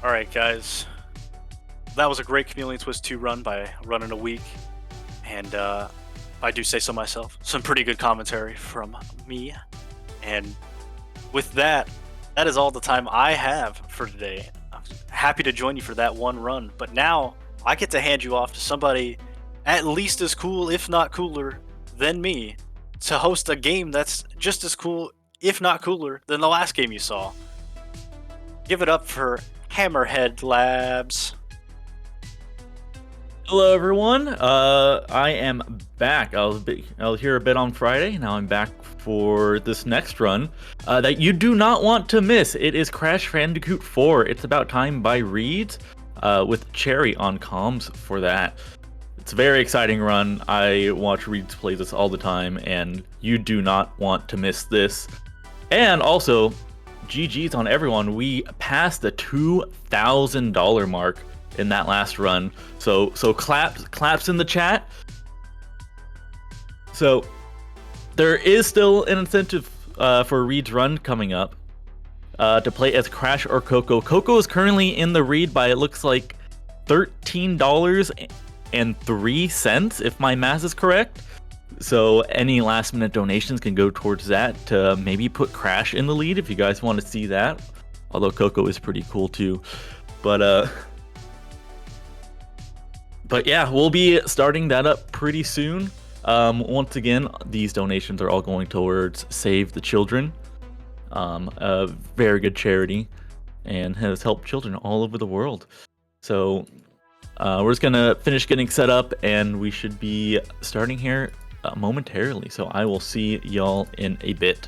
Alright, guys. That was a great Chameleon Twist 2 run by Running a Week. And I do say so myself. Some pretty good commentary from me. And with that, that is all the time I have for today. I'm happy to join you for that one run. But now I get to hand you off to somebody at least as cool, if not cooler, than me to host a game that's just as cool, if not cooler, than the last game you saw. Give it up for Hammerhead Labs. Hello, everyone. I am back. I was here a bit on Friday. Now I'm back for this next run that you do not want to miss. It is Crash Bandicoot 4. It's About Time by Reidzz with Cherry on comms for that. It's a very exciting run. I watch Reidzz play this all the time, and you do not want to miss this. And also, GG's on everyone. We passed the $2,000 mark in that last run. So claps in the chat. So there is still an incentive for Reidzz run coming up to play as Crash or Coco. Coco is currently in the Reed by, it looks like, $13.03, if my math is correct. So any last minute donations can go towards that to maybe put Crash in the lead if you guys want to see that. Although Coco is pretty cool too. But yeah, we'll be starting that up pretty soon. Once again, these donations are all going towards Save the Children, a very good charity, and has helped children all over the world. So we're just gonna finish getting set up, and we should be starting here momentarily. So I will see y'all in a bit.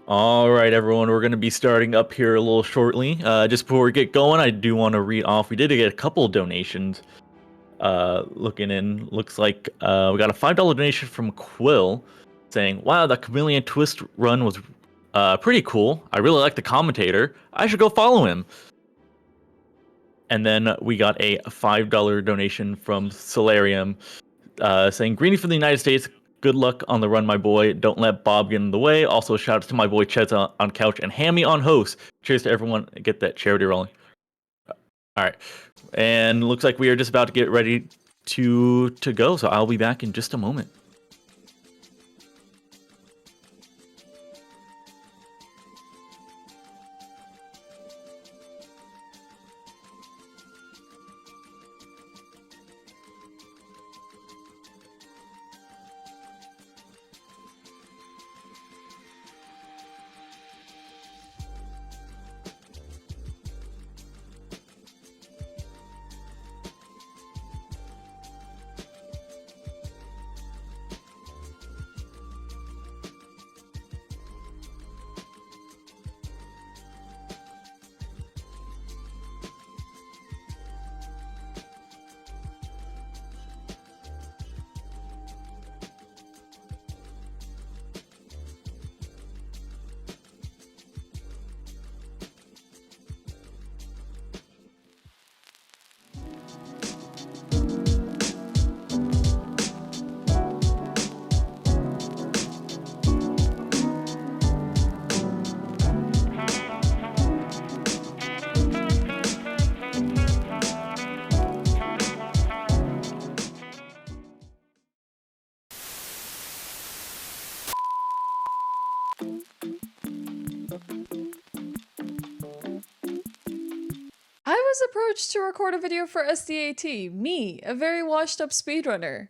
All right, everyone, we're going to be starting up here a little shortly. Just before we get going, I do want to read off. We did get a couple of donations. Looking in, looks like we got a $5 donation from Quill saying, "Wow, that Chameleon Twist run was pretty cool. I really like the commentator. I should go follow him." And then we got a $5 donation from Solarium saying, "Greeting from the United States. Good luck on the run, my boy. Don't let Bob get in the way. Also, shout out to my boy Chez on couch and Hammy on host. Cheers to everyone. Get that charity rolling." All right. And looks like we are just about to get ready to go. So I'll be back in just a moment. I was approached to record a video for SDAT, me, a very washed up speedrunner.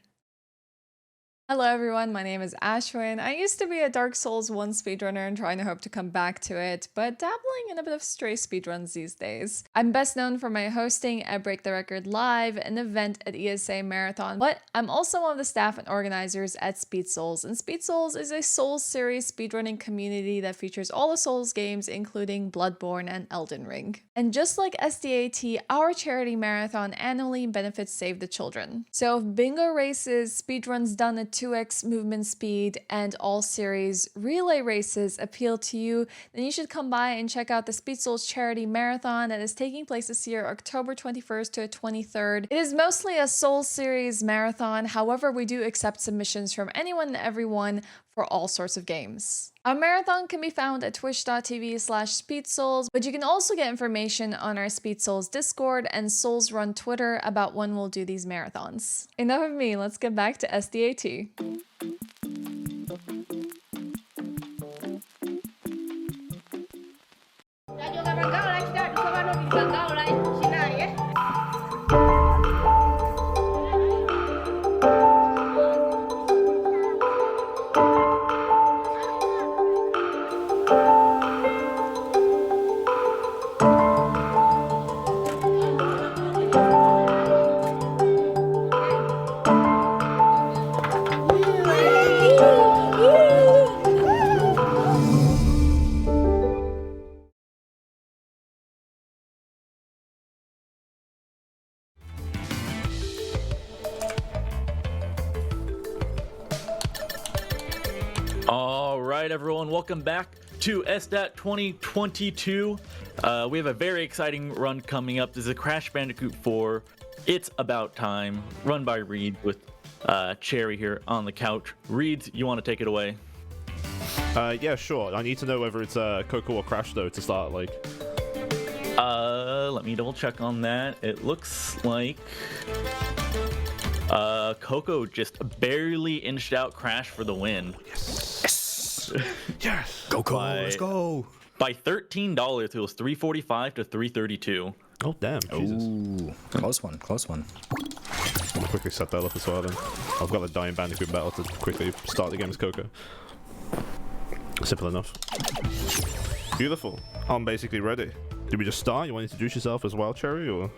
Hello everyone, my name is Ashwin. I used to be a Dark Souls 1 speedrunner and trying to hope to come back to it, but dabbling in a bit of stray speedruns these days. I'm best known for my hosting at Break the Record Live, an event at ESA Marathon, but I'm also one of the staff and organizers at Speed Souls, and Speed Souls is a Souls series speedrunning community that features all the Souls games including Bloodborne and Elden Ring. And just like SDAT, our charity marathon annually benefits Save the Children. So if bingo races, speedruns done at 2x movement speed, and all series relay races appeal to you, then you should come by and check out the Speed Souls charity marathon that is taking place this year, October 21st to 23rd. It is mostly a Souls series marathon, however we do accept submissions from anyone and everyone for all sorts of games. Our marathon can be found at twitch.tv/SpeedSouls, but you can also get information on our Speed Souls Discord and Souls Run Twitter about when we'll do these marathons. Enough of me, let's get back to SDAT. All right, everyone, welcome back to SDAT 2022. We have a very exciting run coming up. This is a Crash Bandicoot 4. It's About Time, run by Reidzz with Cherry here on the couch. Reidzz, you want to take it away? Yeah, sure. I need to know whether it's Coco or Crash though to start. Like, let me double check on that. It looks like Coco just barely inched out Crash for the win. yes, yes, Coco, let's go. By $13, it was 345 to 332. Oh damn! Jesus. Ooh, close one, close one. I'll quickly set that up as well. Then I've got the Dying Bandicoot battle to quickly start the game as Coco. Simple enough. Beautiful. I'm basically ready. Did we just start? You want to introduce yourself as well, Cherry, or?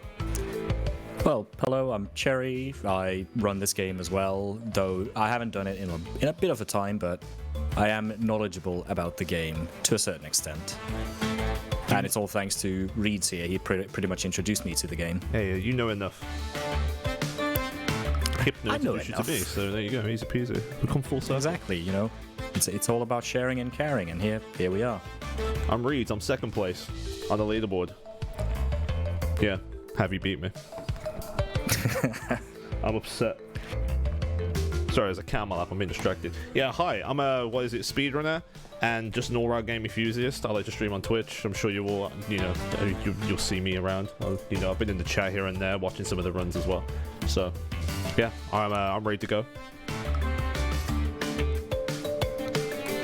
Well, hello, I'm Cherry. I run this game as well, though I haven't done it in a bit of a time, but I am knowledgeable about the game to a certain extent. And it's all thanks to Reidzz here. He pretty much introduced me to the game. Hey, you know enough. Hypno I know introduced you enough. to me, so there you go, easy peasy. We come full circle. Exactly, you know. It's all about sharing and caring, and here we are. I'm Reidzz, I'm second place on the leaderboard. Yeah, have you beat me? I'm upset. Sorry, there's a camel up, I'm being distracted. Yeah, hi, I'm a, speedrunner and just an all-round game enthusiast. I like to stream on Twitch. I'm sure you all, you'll see me around. I've been in the chat here and there watching some of the runs as well. So, yeah, I'm ready to go.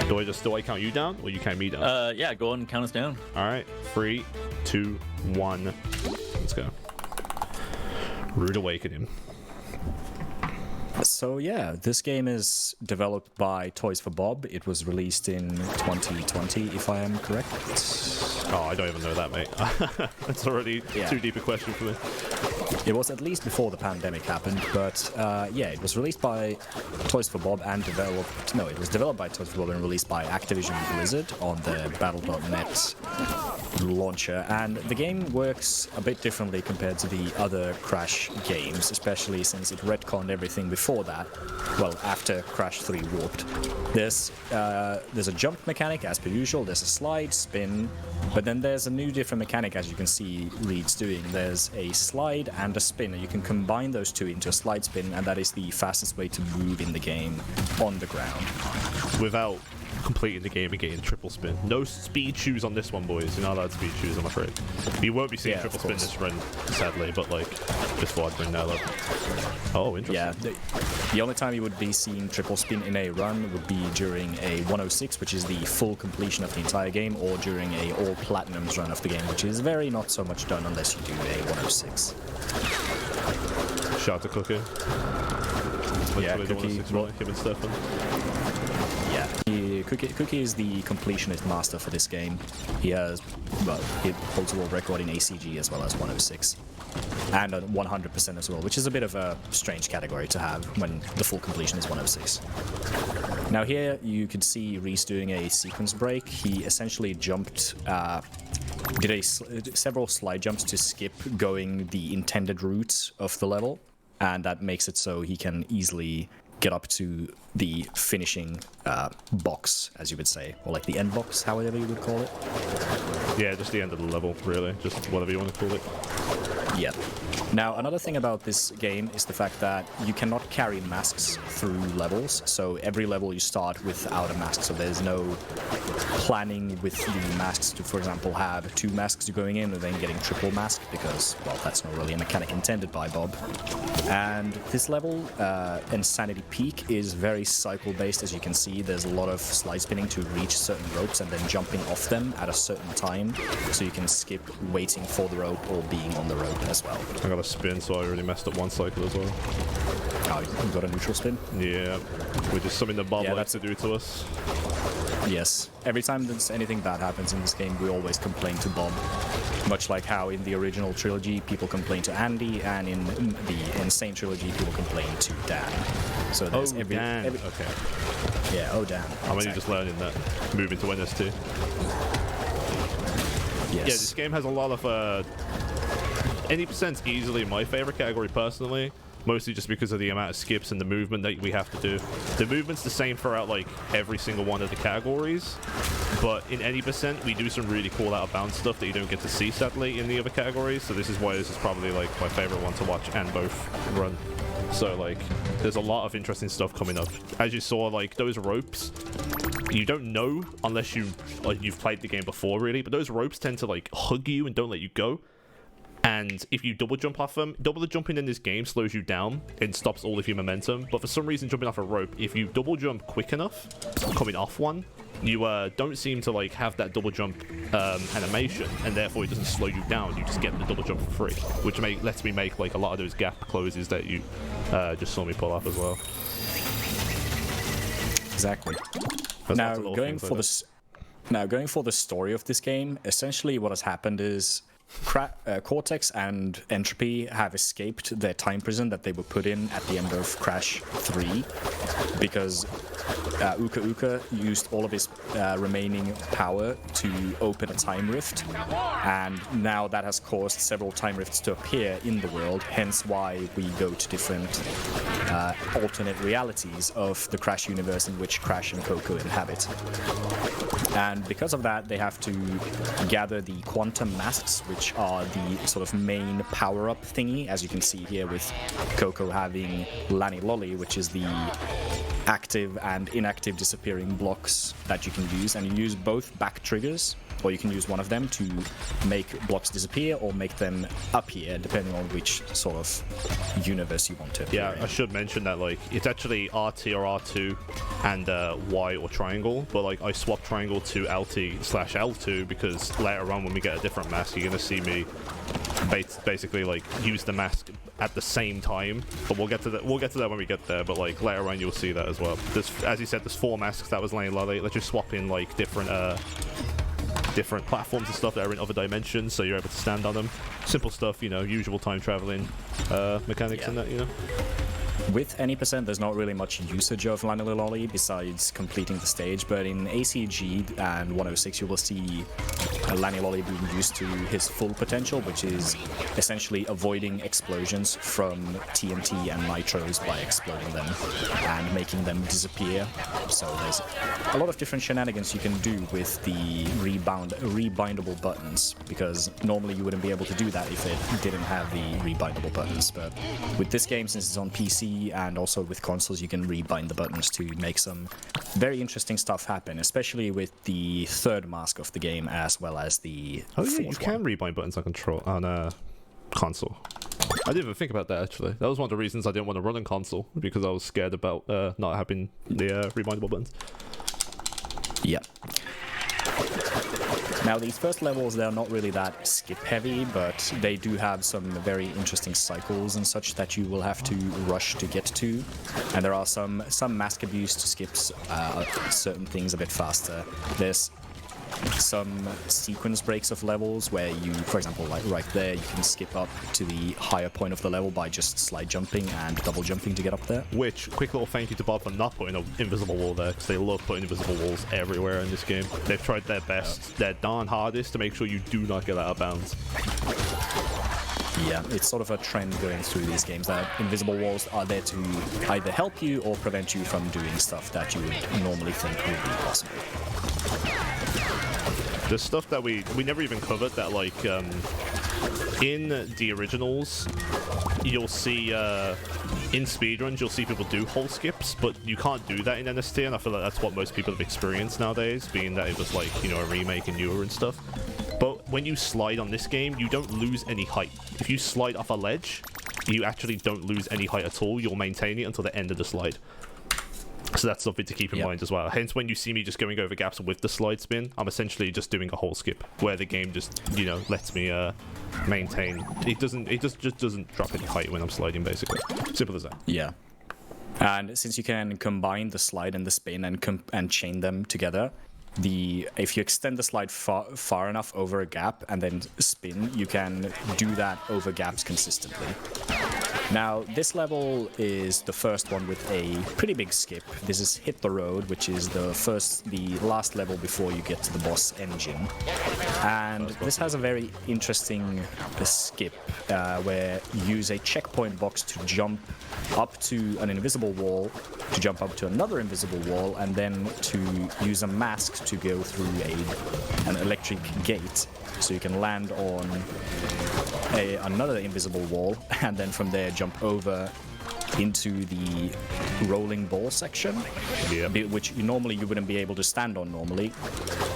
Do I count you down, or you count me down? Yeah, go on and count us down. All right, 3, 2, 1. Let's go. Rude awakening. So yeah, this game is developed by Toys for Bob. It was released in 2020, if I am correct. Oh, I don't even know that, mate. That's already too deep a question for me. It was at least before the pandemic happened, but yeah, it was released by Toys for Bob and developed... No, it was developed by Toys for Bob and released by Activision Blizzard on the Battle.net launcher, and the game works a bit differently compared to the other Crash games, especially since it retconned everything before that. Well, after Crash 3 Warped. There's a jump mechanic as per usual, there's a slide, spin, but then there's a new different mechanic as you can see Reidzz doing. There's a slide and a spin, and you can combine those two into a slide spin, and that is the fastest way to move in the game on the ground. Without completing the game and getting triple spin. No speed shoes on this one, boys. You're not allowed speed shoes, I'm afraid. You won't be seeing triple spin this run, sadly, but like, just thought I'd bring that up. Oh, interesting. Yeah, the only time you would be seeing triple spin in a run would be during a 106, which is the full completion of the entire game, or during a all platinums run of the game, which is very not so much done unless you do a 106. Shout out to Cookie. Yeah, Cookie. Him and Stefan. Yeah, Cookie is the completionist master for this game. He has, well, he holds a world record in ACG as well as 106. And 100% as well, which is a bit of a strange category to have when the full completion is 106. Now here you could see Reidzz doing a sequence break. He essentially jumped, did several slide jumps to skip going the intended route of the level, and that makes it so he can easily get up to the finishing box, as you would say, or like the end box, however you would call it. Yeah, just the end of the level, really. Just whatever you want to call it. Yeah. Now, another thing about this game is the fact that you cannot carry masks through levels, so every level you start without a mask, so there's no planning with the masks to, for example, have 2 masks going in and then getting triple mask, because, well, that's not really a mechanic intended by Bob. And this level, Insanity Peak, is very cycle-based, as you can see. There's a lot of slide spinning to reach certain ropes and then jumping off them at a certain time, so you can skip waiting for the rope or being on the rope as well. I got a spin, so I already messed up one cycle as well. Oh, you got a neutral spin? Yeah, which is something that Bob Yeah, likes to do to us. Yes. Every time there's anything bad happens in this game, we always complain to Bob. Much like how in the original trilogy, people complain to Andy, and in the Insane trilogy, people complain to Dan. So there's Dan. Okay. Yeah, oh Dan. I'm only just learning that. Moving to NS2. Yes. Yeah, this game has a lot of 80%'s easily my favorite category personally, mostly just because of the amount of skips and the movement that we have to do. The movement's the same throughout like every single one of the categories, but in 80% we do some really cool out of bounds stuff that you don't get to see sadly in the other categories, so this is why this is probably like my favorite one to watch and both run. So like there's a lot of interesting stuff coming up. As you saw, like those ropes, you don't know unless you've played the game before really, but those ropes tend to like hug you and don't let you go. And if you double jump off them, double jumping in this game slows you down and stops all of your momentum. But for some reason, jumping off a rope, if you double jump quick enough, coming off one, you don't seem to like have that double jump animation, and therefore it doesn't slow you down. You just get the double jump for free, which lets me make like a lot of those gap closes that you just saw me pull off as well. Exactly. Now going for the story of this game, essentially what has happened is Cortex and Entropy have escaped their time prison that they were put in at the end of Crash 3 because Uka Uka used all of his remaining power to open a time rift, and now that has caused several time rifts to appear in the world, hence why we go to different alternate realities of the Crash universe in which Crash and Coco inhabit. And because of that, they have to gather the quantum masks, which are the sort of main power-up thingy, as you can see here with Coco having Lani Lolly, which is the active and inactive disappearing blocks that you can use, and you use both back triggers, or you can use one of them to make blocks disappear or make them appear, depending on which sort of universe you want to appear in. I should mention that like it's actually RT or R2 and Y or triangle, but like I swapped triangle to LT/L2 because later on when we get a different mask, you're gonna see me basically like use the mask at the same time. But we'll get to that when we get there. But like later on, you'll see that as well. There's, as you said, there's 4 masks that was laying lolly. Let's just swap in like different platforms and stuff that are in other dimensions, so you're able to stand on them. Simple stuff, you know, usual time traveling mechanics and that, you know. With any percent, there's not really much usage of Lani Lolly besides completing the stage, but in ACG and 106 you will see Lani Lolly being used to his full potential, which is essentially avoiding explosions from TNT and nitros by exploding them and making them disappear. So there's a lot of different shenanigans you can do with the rebindable buttons, because normally you wouldn't be able to do that if it didn't have the rebindable buttons. But with this game, since it's on PC and also with consoles, you can rebind the buttons to make some very interesting stuff happen, especially with the third mask of the game as well as the fourth you can one. rebind buttons on a console. I didn't even think about that actually. That was one of the reasons I didn't want to run on console, because I was scared about not having the rebindable buttons. Yeah. Now, these first levels, they're not really that skip-heavy, but they do have some very interesting cycles and such that you will have to rush to get to. And there are some mask abuse to skip certain things a bit faster. There's some sequence breaks of levels where you, for example, like right there, you can skip up to the higher point of the level by just slide jumping and double jumping to get up there. Which, quick little thank you to Bob for not putting an invisible wall there, because they love putting invisible walls everywhere in this game. They've tried their best, their darn hardest, to make sure you do not get out of bounds. Yeah, it's sort of a trend going through these games that invisible walls are there to either help you or prevent you from doing stuff that you would normally think would be possible. There's stuff that we never even covered that, like, in the originals, you'll see, in speedruns, you'll see people do whole skips, but you can't do that in NST, and I feel like that's what most people have experienced nowadays, being that it was, like, you know, a remake and newer and stuff. But when you slide on this game, you don't lose any height. If you slide off a ledge, you actually don't lose any height at all. You'll maintain it until the end of the slide. So that's something to keep in mind as well. Hence, when you see me just going over gaps with the slide spin, I'm essentially just doing a whole skip, where the game just, you know, lets me maintain. It just doesn't drop any height when I'm sliding, basically. Simple as that. Yeah. And since you can combine the slide and the spin and chain them together, if you extend the slide far enough over a gap and then spin, you can do that over gaps consistently. Now, this level is the first one with a pretty big skip. This is Hit the Road, which is the last level before you get to the boss engine. And this has a very interesting skip where you use a checkpoint box to jump up to an invisible wall, to jump up to another invisible wall, and then to use a mask to go through an electric gate, so you can land on another invisible wall, and then from there jump over into the rolling ball section, which normally you wouldn't be able to stand on normally.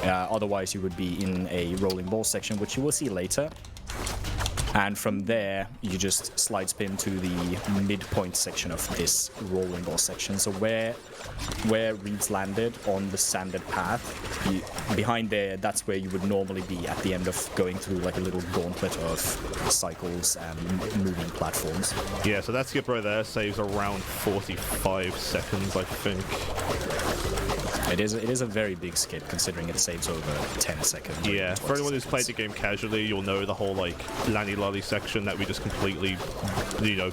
Otherwise, you would be in a rolling ball section, which you will see later. And from there, you just slide spin to the midpoint section of this rolling ball section. So where Reidzz landed on the sanded path, behind there, that's where you would normally be at the end of going through like a little gauntlet of cycles and moving platforms. Yeah, so that skip right there saves around 45 seconds, I think. It is a very big skip considering it saves over 10 seconds. Yeah, for anyone who's played the game casually, you'll know the whole like Lanny Lolly section that we just completely, you know,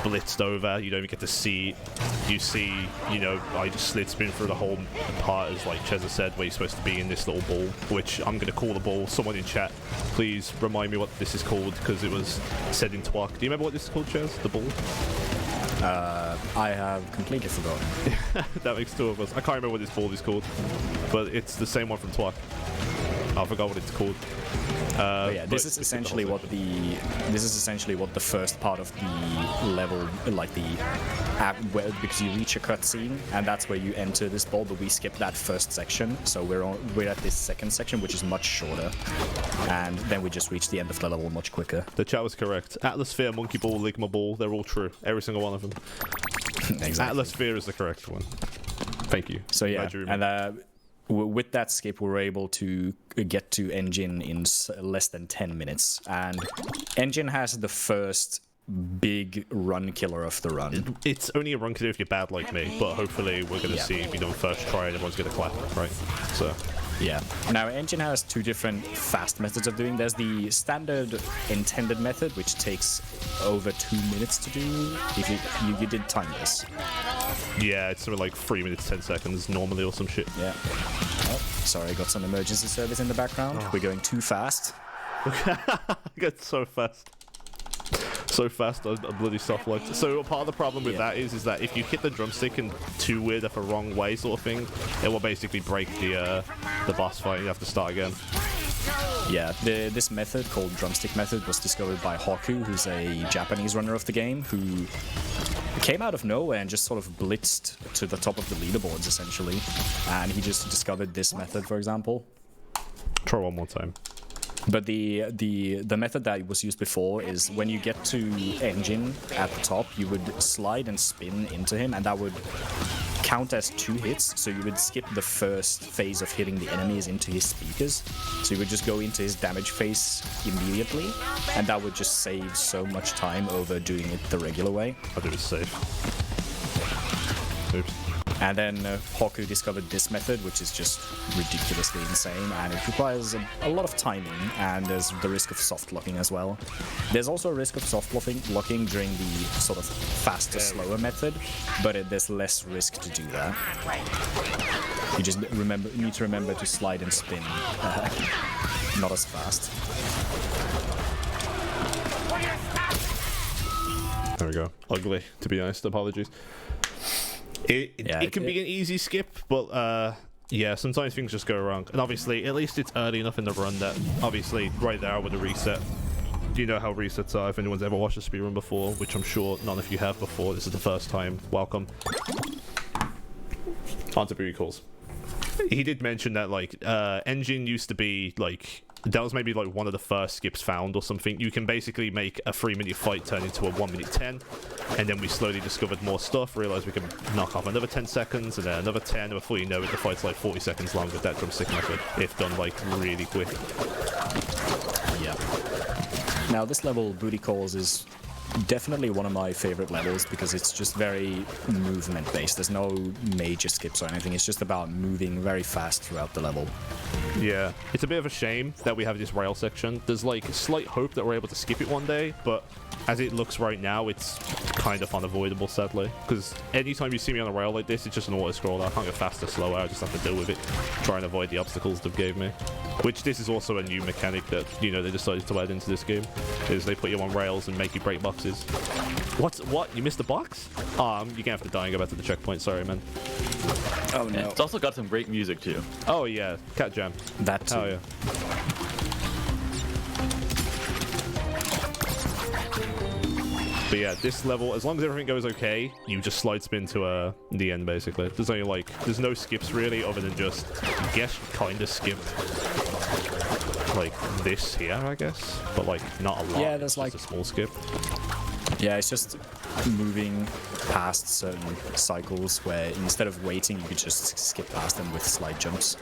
blitzed over. You don't even get to see. You see, you know, I just slid spin through the whole part, as like Cheza said, where you're supposed to be in this little ball, which I'm gonna call the ball. Someone in chat, please remind me what this is called, because it was said in Twak. Do you remember what this is called, Chez? The ball? I have completely forgotten. That makes two of us. I can't remember what this ball is called, but it's the same one from Twak. I forgot what it's called. But yeah, this is essentially what the first part of the level, like because you reach a cutscene, and that's where you enter this ball. But we skip that first section, so we're at this second section, which is much shorter, and then we just reach the end of the level much quicker. The chat was correct. Atlasphere, Monkey Ball, Ligma Ball, they're all true. Every single one of them. Exactly. Atlasphere is the correct one. Thank you. So yeah, and with that skip, we were able to get to Engine in less than 10 minutes. And Engine has the first big run killer of the run. It's only a run killer if you're bad like me, but hopefully we're going to see if you don't first try and everyone's going to clap, right? So... yeah. Now, Engine has two different fast methods of doing. There's the standard intended method, which takes over 2 minutes to do. If you did time this. yeah, it's something like 3 minutes, 10 seconds normally or some shit. Yeah. Oh, sorry, got some emergency service in the background. We're going too fast. Get so fast. So fast, I bloody soft locked. So part of the problem with that is that if you hit the drumstick in too weird of a wrong way sort of thing, it will basically break the boss fight and you have to start again. Yeah, this method called drumstick method was discovered by Haku, who's a Japanese runner of the game, who came out of nowhere and just sort of blitzed to the top of the leaderboards essentially, and he just discovered this method, for example. Try one more time. But the method that was used before is when you get to Engine at the top, you would slide and spin into him, and that would count as 2 hits. So you would skip the first phase of hitting the enemies into his speakers. So you would just go into his damage phase immediately, and that would just save so much time over doing it the regular way. I think it's safe. Oops. And then Haku discovered this method, which is just ridiculously insane, and it requires a lot of timing, and there's the risk of soft locking as well. There's also a risk of soft locking during the sort of faster, slower method, but there's less risk to do that. You just need to remember to slide and spin, not as fast. There we go. Ugly, to be honest. Apologies. It can be an easy skip, but yeah, sometimes things just go wrong. And obviously, at least it's early enough in the run that obviously right there with a reset. Do you know how resets are? If anyone's ever watched a speedrun before, which I'm sure none of you have before, this is the first time. Welcome. On to booty calls. He did mention that like Engine used to be like, that was maybe like one of the first skips found or something. You can basically make a 3-minute fight turn into a 1-minute 10, and then we slowly discovered more stuff, realized we could knock off another 10 seconds and then another 10, and before you know it, the fight's like 40 seconds long with that drumstick method, if done like really quick. Yeah. Now this level, Booty Calls, is definitely one of my favorite levels because it's just very movement based. There's no major skips or anything. It's just about moving very fast throughout the level. Yeah, it's a bit of a shame that we have this rail section. There's like slight hope that we're able to skip it one day, but as it looks right now, it's kind of unavoidable, sadly. Because anytime you see me on a rail like this, it's just an auto scroll. I can't go faster, slower. I just have to deal with it, try and avoid the obstacles they've gave me. Which this is also a new mechanic that, you know, they decided to add into this game, is they put you on rails and make you break boxes. What? You missed the box? You're gonna have to die and go back to the checkpoint. Sorry, man. Oh no. And it's also got some great music too. Oh yeah, Cat Jam. That too. Oh yeah. But yeah, this level, as long as everything goes okay, you just slide spin to the end basically. There's only like, there's no skips really, other than just, I guess, kind of skip like this here, I guess, but like not a lot. Yeah, there's it's like just a small skip. Yeah, it's just moving past certain cycles where instead of waiting, you could just skip past them with slide jumps.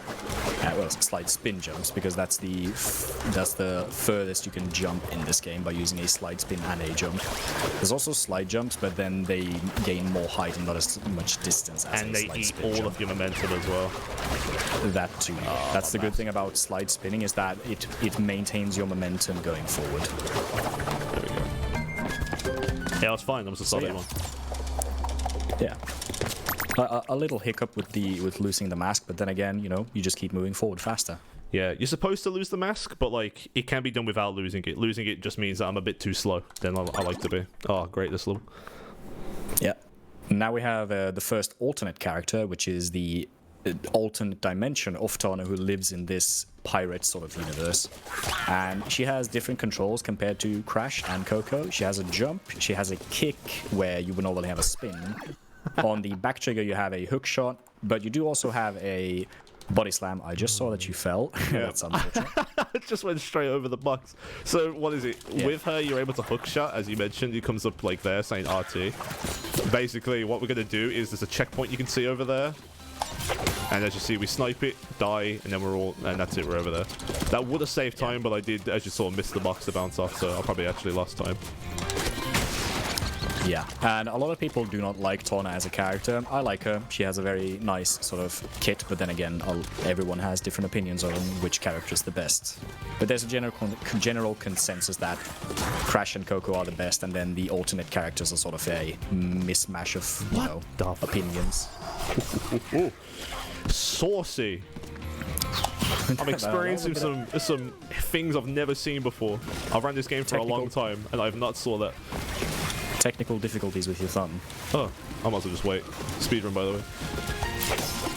Well, slide spin jumps, because that's the furthest you can jump in this game by using a slide spin and a jump. There's also slide jumps, but then they gain more height and not as much distance as And a they slide eat spin all jump. of your momentum as well. That too. That's the good thing about slide spinning, is that it maintains your momentum going forward. There we go. Yeah, it's fine. That was a solid one. Yeah. A little hiccup with losing the mask, but then again, you know, you just keep moving forward faster. Yeah, you're supposed to lose the mask, but like it can be done without losing it. Losing it just means that I'm a bit too slow than I like to be. Oh, great, this level. Yeah. Now we have the first alternate character, which is the alternate dimension of Tana, who lives in this pirate sort of universe. And she has different controls compared to Crash and Coco. She has a jump, she has a kick where you would normally have a spin. On the back trigger you have a hook shot, but you do also have a body slam. I just saw that you fell. That's unfortunate. It just went straight over the box. So what is it? Yeah. With her, you're able to hook shot, as you mentioned. It comes up like there saying RT. Basically, what we're going to do is there's a checkpoint you can see over there. And as you see, we snipe it, die, and then and that's it, we're over there. That would have saved time, but I did, as you saw, miss the box to bounce off, so I probably actually lost time. Yeah, and a lot of people do not like Tawna as a character. I like her. She has a very nice sort of kit, but then again, everyone has different opinions on which character is the best. But there's a general consensus that Crash and Coco are the best, and then the alternate characters are sort of a mismatch of, you know, opinions. Ooh. Saucy. I'm experiencing some things I've never seen before. I've ran this game for a long time, and I've not saw that. Technical difficulties with your thumb. Oh, I might as well just wait. Speedrun, by the way.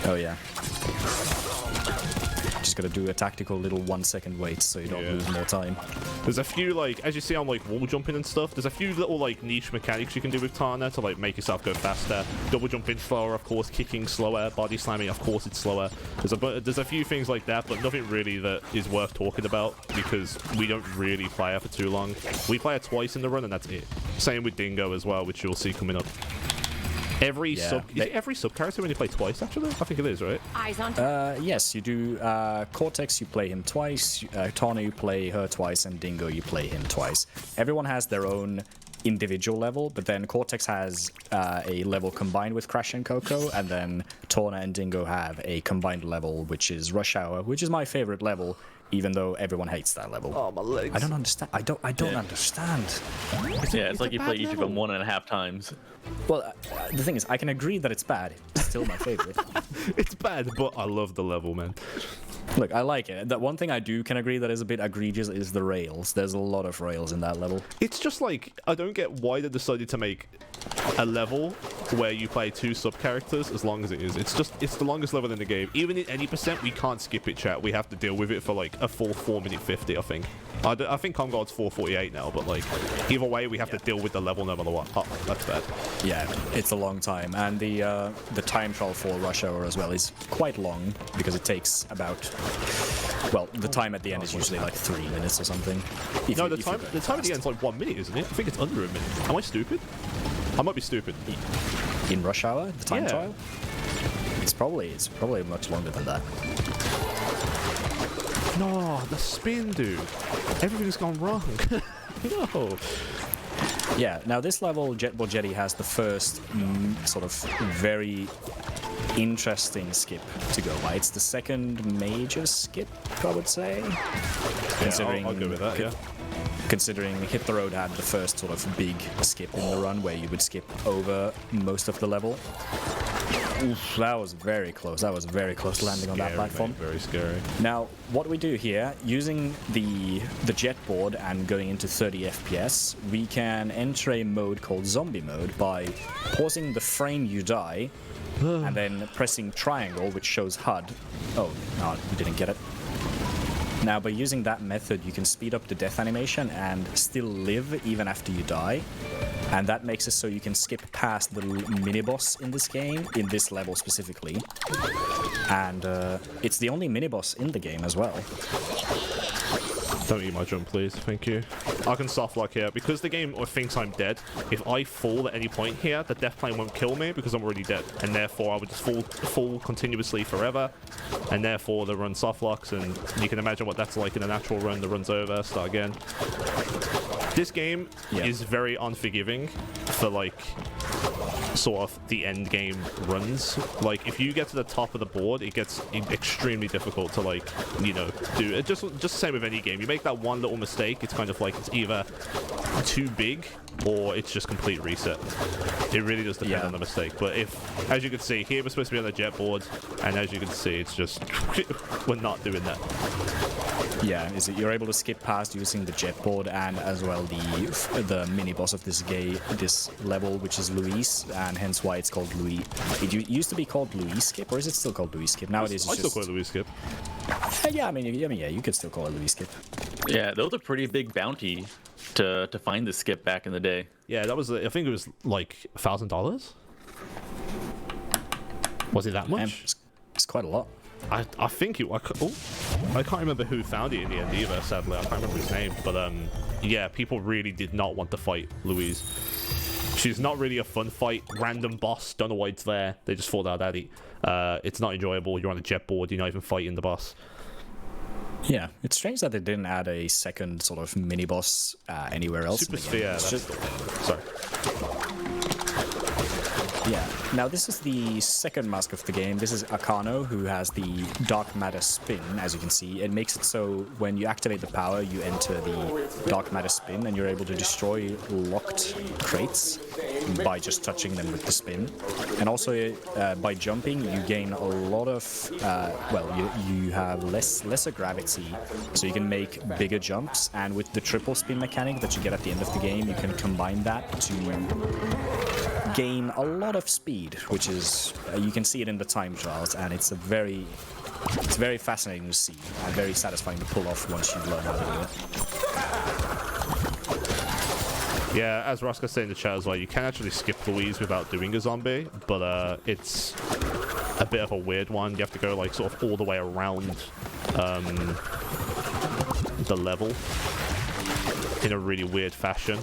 Oh yeah. Just gotta do a tactical little 1 second wait so you don't lose more time. There's a few, like, as you see, I'm like wall jumping and stuff. There's a few little like niche mechanics you can do with Tana to like make yourself go faster. Double jumping slower, of course. Kicking slower. Body slamming, of course, it's slower. There's a few things like that, but nothing really that is worth talking about because we don't really play her for too long. We play her twice in the run, and that's it. Same with Dingo as well, which you'll see coming up. Every sub character when you play twice, actually? I think it is, right? Eyes on. Yes, you do. Cortex, you play him twice. Tawna, you play her twice, and Dingo, you play him twice. Everyone has their own individual level, but then Cortex has a level combined with Crash and Coco, and then Tawna and Dingo have a combined level, which is Rush Hour, which is my favorite level, even though everyone hates that level. Oh, my legs. I don't understand. I don't understand. Yeah, it's like you play each of them 1.5 times. Well, the thing is, I can agree that it's bad. It's still my favorite. It's bad, but I love the level, man. Look, I like it. The one thing I can agree that is a bit egregious is the rails. There's a lot of rails in that level. It's just like, I don't get why they decided to make a level where you play 2 sub-characters as long as it is. It's the longest level in the game. Even in any percent, we can't skip it, chat. We have to deal with it for like a full 4:50, I think. I think Conguard's 4:48 now, but like, either way, we have to deal with the level no matter what. Oh, that's bad. Yeah, it's a long time. And the time trial for Rush Hour as well is quite long, because it takes about... Well, the time at the end is usually like 3 minutes or something. No, the time at the end is like 1 minute, isn't it? I think it's under a minute. Am I stupid? I might be stupid. In Rush Hour, the time Yeah. trial? It's probably much longer than that. No, the spin, dude. Everything's gone wrong. No. Yeah, now this level, Jetball Jetty has the first sort of very interesting skip to go by. It's the second major skip, I would say. Yeah, I'll go with that, yeah. Considering Hit the Road had the first sort of big skip in the run where you would skip over most of the level. Oof, that was very close. That was very close landing on that platform. Mate, very scary. Now, what we do here, using the jet board and going into 30 FPS, we can enter a mode called Zombie Mode by pausing the frame you die and then pressing triangle, which shows HUD. Oh, no, we didn't get it. Now, by using that method, you can speed up the death animation and still live even after you die. And that makes it so you can skip past the mini-boss in this game, in this level specifically. And it's the only mini-boss in the game as well. Don't eat my jump, please. Thank you. I can soft lock here. Because the game thinks I'm dead, if I fall at any point here, the death plane won't kill me because I'm already dead. And therefore, I would just fall continuously forever. And therefore, the run soft locks. And you can imagine what that's like in a natural run. The run's over, start again. This game is very unforgiving for, like, sort of the end game runs. Like, if you get to the top of the board, it gets extremely difficult to, like, you know, do it. Just the same with any game. You make that one little mistake, it's kind of like it's either too big or it's just complete reset. It really does depend on the mistake. But if, as you can see, here we're supposed to be on the jet board, and as you can see, it's just we're not doing that. Yeah, is it you're able to skip past using the jet board and as well the mini boss of this level, which is Louise, and hence why it's called Louis. It used to be called Louis Skip, or is it still called Louis Skip? Nowadays, I still call it Louis Skip. Yeah, I mean, yeah, you could still call it Louis Skip. Yeah, that was a pretty big bounty to find the skip back in the day. Yeah, that was. I think it was like $1,000. Was it that much? It's quite a lot. I think it. I can't remember who found it in the end either. Sadly, I can't remember his name. But yeah, people really did not want to fight Louise. She's not really a fun fight. Random boss. Don't know why it's there. They just thought that at it. It's not enjoyable. You're on a jet board. You're not even fighting the boss. Yeah, it's strange that they didn't add a second sort of mini boss anywhere else. Super in the game. Sphere. Sorry. Yeah, now this is the second mask of the game. This is Akano, who has the Dark Matter Spin, as you can see. It makes it so when you activate the power, you enter the Dark Matter Spin, and you're able to destroy locked crates by just touching them with the spin. And also, by jumping, you gain a lot of, you have lesser gravity, so you can make bigger jumps. And with the triple spin mechanic that you get at the end of the game, you can combine that to gain a lot of speed, which is you can see it in the time trials, and it's very fascinating to see and very satisfying to pull off once you learn how to do it. Yeah, as Roscoe said in the chat as well, you can actually skip Louise without doing a zombie, but it's a bit of a weird one. You have to go like sort of all the way around the level in a really weird fashion.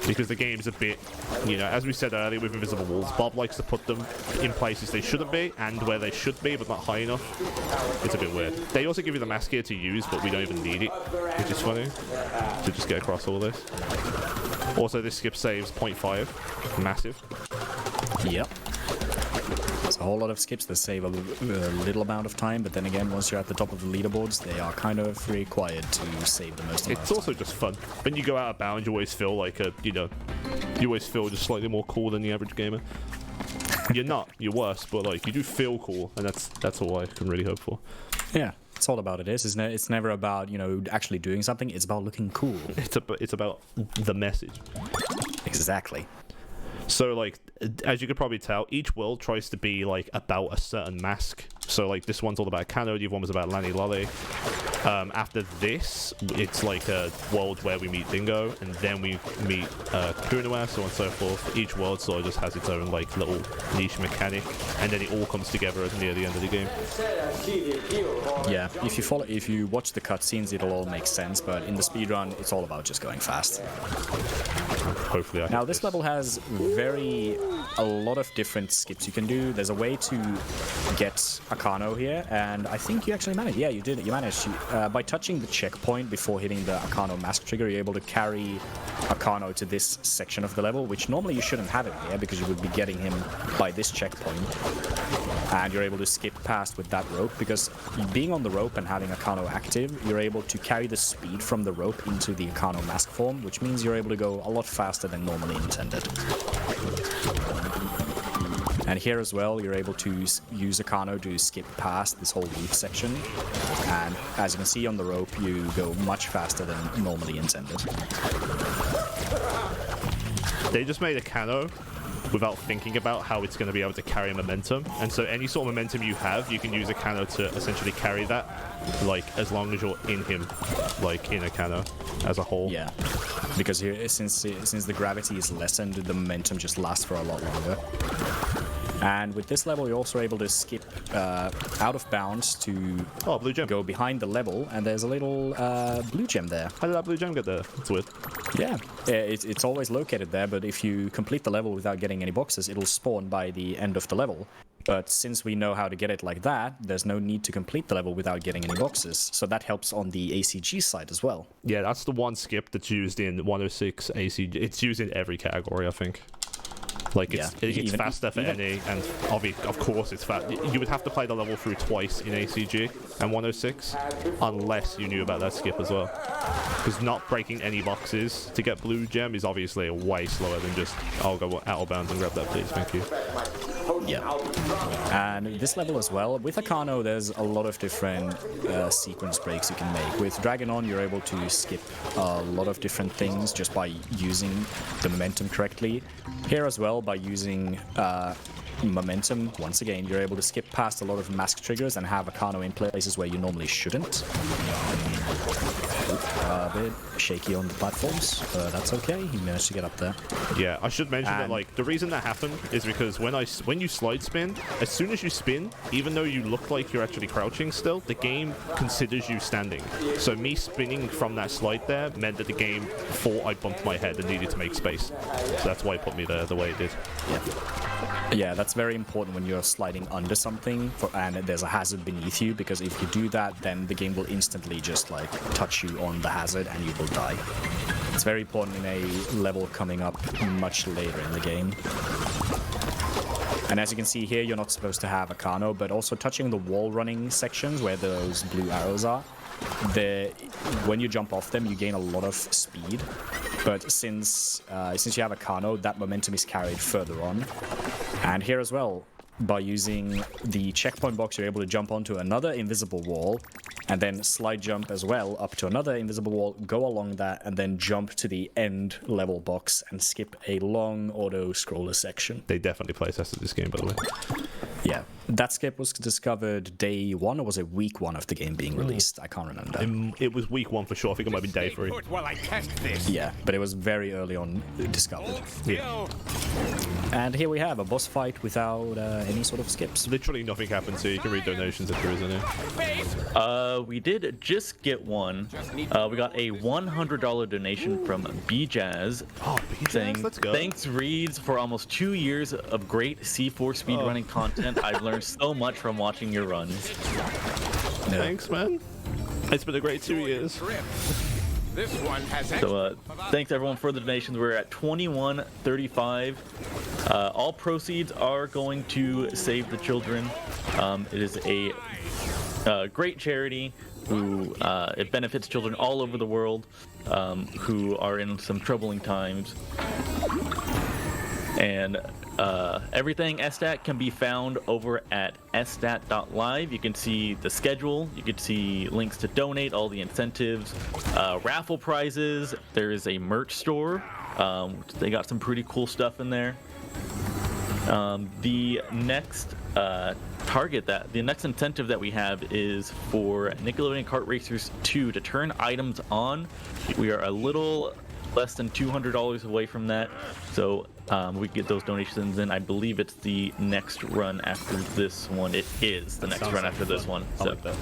Because the game's a bit, you know, as we said earlier with Invisible Walls, Bob likes to put them in places they shouldn't be and where they should be, but not high enough. It's a bit weird. They also give you the mask here to use, but we don't even need it, which is funny, to just get across all this. Also, this skip saves 0.5. Massive. Yep. There's a whole lot of skips that save a little amount of time, but then again, once you're at the top of the leaderboards, they are kind of required to save the most amount of time. It's also just fun. When you go out of bounds, you always feel like you always feel just slightly more cool than the average gamer. You're not, you're worse, but like, you do feel cool, and that's all I can really hope for. Yeah. It's all about it's never about, you know, actually doing something. It's about looking cool. It's about the message. Exactly. So, like, as you could probably tell, each world tries to be, like, about a certain mask. So, like, this one's all about Kano, the other one was about Lani Lolly. After this, it's like a world where we meet Dingo, and then we meet Kunoa, so on and so forth. Each world sort of just has its own, like, little niche mechanic, and then it all comes together near the end of the game. Yeah, if you watch the cutscenes, it'll all make sense, but in the speedrun, it's all about just going fast. Hopefully I Now, this level has a lot of different skips you can do. There's a way to get Akano here, and I think you actually managed. Yeah, you did. You managed. By touching the checkpoint before hitting the Akano mask trigger, you're able to carry Akano to this section of the level, which normally you shouldn't have him here because you would be getting him by this checkpoint. And you're able to skip past with that rope because being on the rope and having Akano active, you're able to carry the speed from the rope into the Akano mask form, which means you're able to go a lot faster than normally intended. And here as well, you're able to use Akano to skip past this whole loop section. And as you can see on the rope, you go much faster than normally intended. They just made Akano without thinking about how it's going to be able to carry momentum, and so any sort of momentum you have, you can use Akano to essentially carry that, like, as long as you're in him, like, in Akano as a whole. Yeah, because here, since the gravity is lessened, the momentum just lasts for a lot longer. And with this level, you're also able to skip out of bounds to Oh, blue gem. go behind the level, and there's a little blue gem there. How did that blue gem get there? That's weird. Yeah, it's always located there, but if you complete the level without getting any boxes, it'll spawn by the end of the level. But since we know how to get it like that, there's no need to complete the level without getting any boxes. So that helps on the ACG side as well. Yeah, that's the one skip that's used in 106 ACG. It's used in every category, I think. Like, it's faster for any, and of course it's fast. You would have to play the level through twice in ACG and 106, unless you knew about that skip as well. Because not breaking any boxes to get blue gem is obviously way slower than just, I'll go out of bounds and grab that, please, thank you. Yeah. And this level as well, with Akano, there's a lot of different sequence breaks you can make. With Dragon On, you're able to skip a lot of different things just by using the momentum correctly. Here as well, by using momentum, once again, you're able to skip past a lot of mask triggers and have Akano in places where you normally shouldn't. A bit shaky on the platforms, but that's okay. He managed to get up there. Yeah, I should mention that, like, the reason that happened is because when you slide spin, as soon as you spin, even though you look like you're actually crouching still, the game considers you standing. So me spinning from that slide there meant that the game thought I bumped my head and needed to make space. So that's why it put me there the way it did. Yeah, that's very important when you're sliding under something and there's a hazard beneath you, because if you do that, then the game will instantly just like touch you on the hazard and you will die. It's very important in a level coming up much later in the game. And as you can see here, you're not supposed to have Akano, but also touching the wall running sections where those blue arrows are, when you jump off them, you gain a lot of speed. But since you have Akano, that momentum is carried further on. And here as well, by using the checkpoint box, you're able to jump onto another invisible wall, and then slide jump as well up to another invisible wall, go along that, and then jump to the end level box and skip a long auto-scroller section. They definitely play tested this game, by the way. Yeah, that skip was discovered day 1, or was it week 1 of the game being released? I can't remember. It was week 1 for sure. I think it might be day 3. Yeah, but it was very early on discovered. Yeah. And here we have a boss fight without any sort of skips. Literally nothing happens, so you can read donations if there is any. We did just get one. We got a $100 donation from BJazz. Oh, saying, let's go. Thanks, Reidzz, for almost 2 years of great C4 speedrunning content. I've learned so much from watching your runs. Thanks, man. It's been a great 2 years. So thanks everyone for the donations. We're at 2135. All proceeds are going to save the children. It is a great charity who it benefits children all over the world who are in some troubling times. And everything SStat can be found over at sstat.live. You can see the schedule, you can see links to donate, all the incentives, raffle prizes. There is a merch store. They got some pretty cool stuff in there. The next the next incentive that we have is for Nickelodeon Kart Racers 2 to turn items on. We are a little less than $200 away from that, so we get those donations in. I believe it's the next run after this one. It is the next run after this one. So, like that.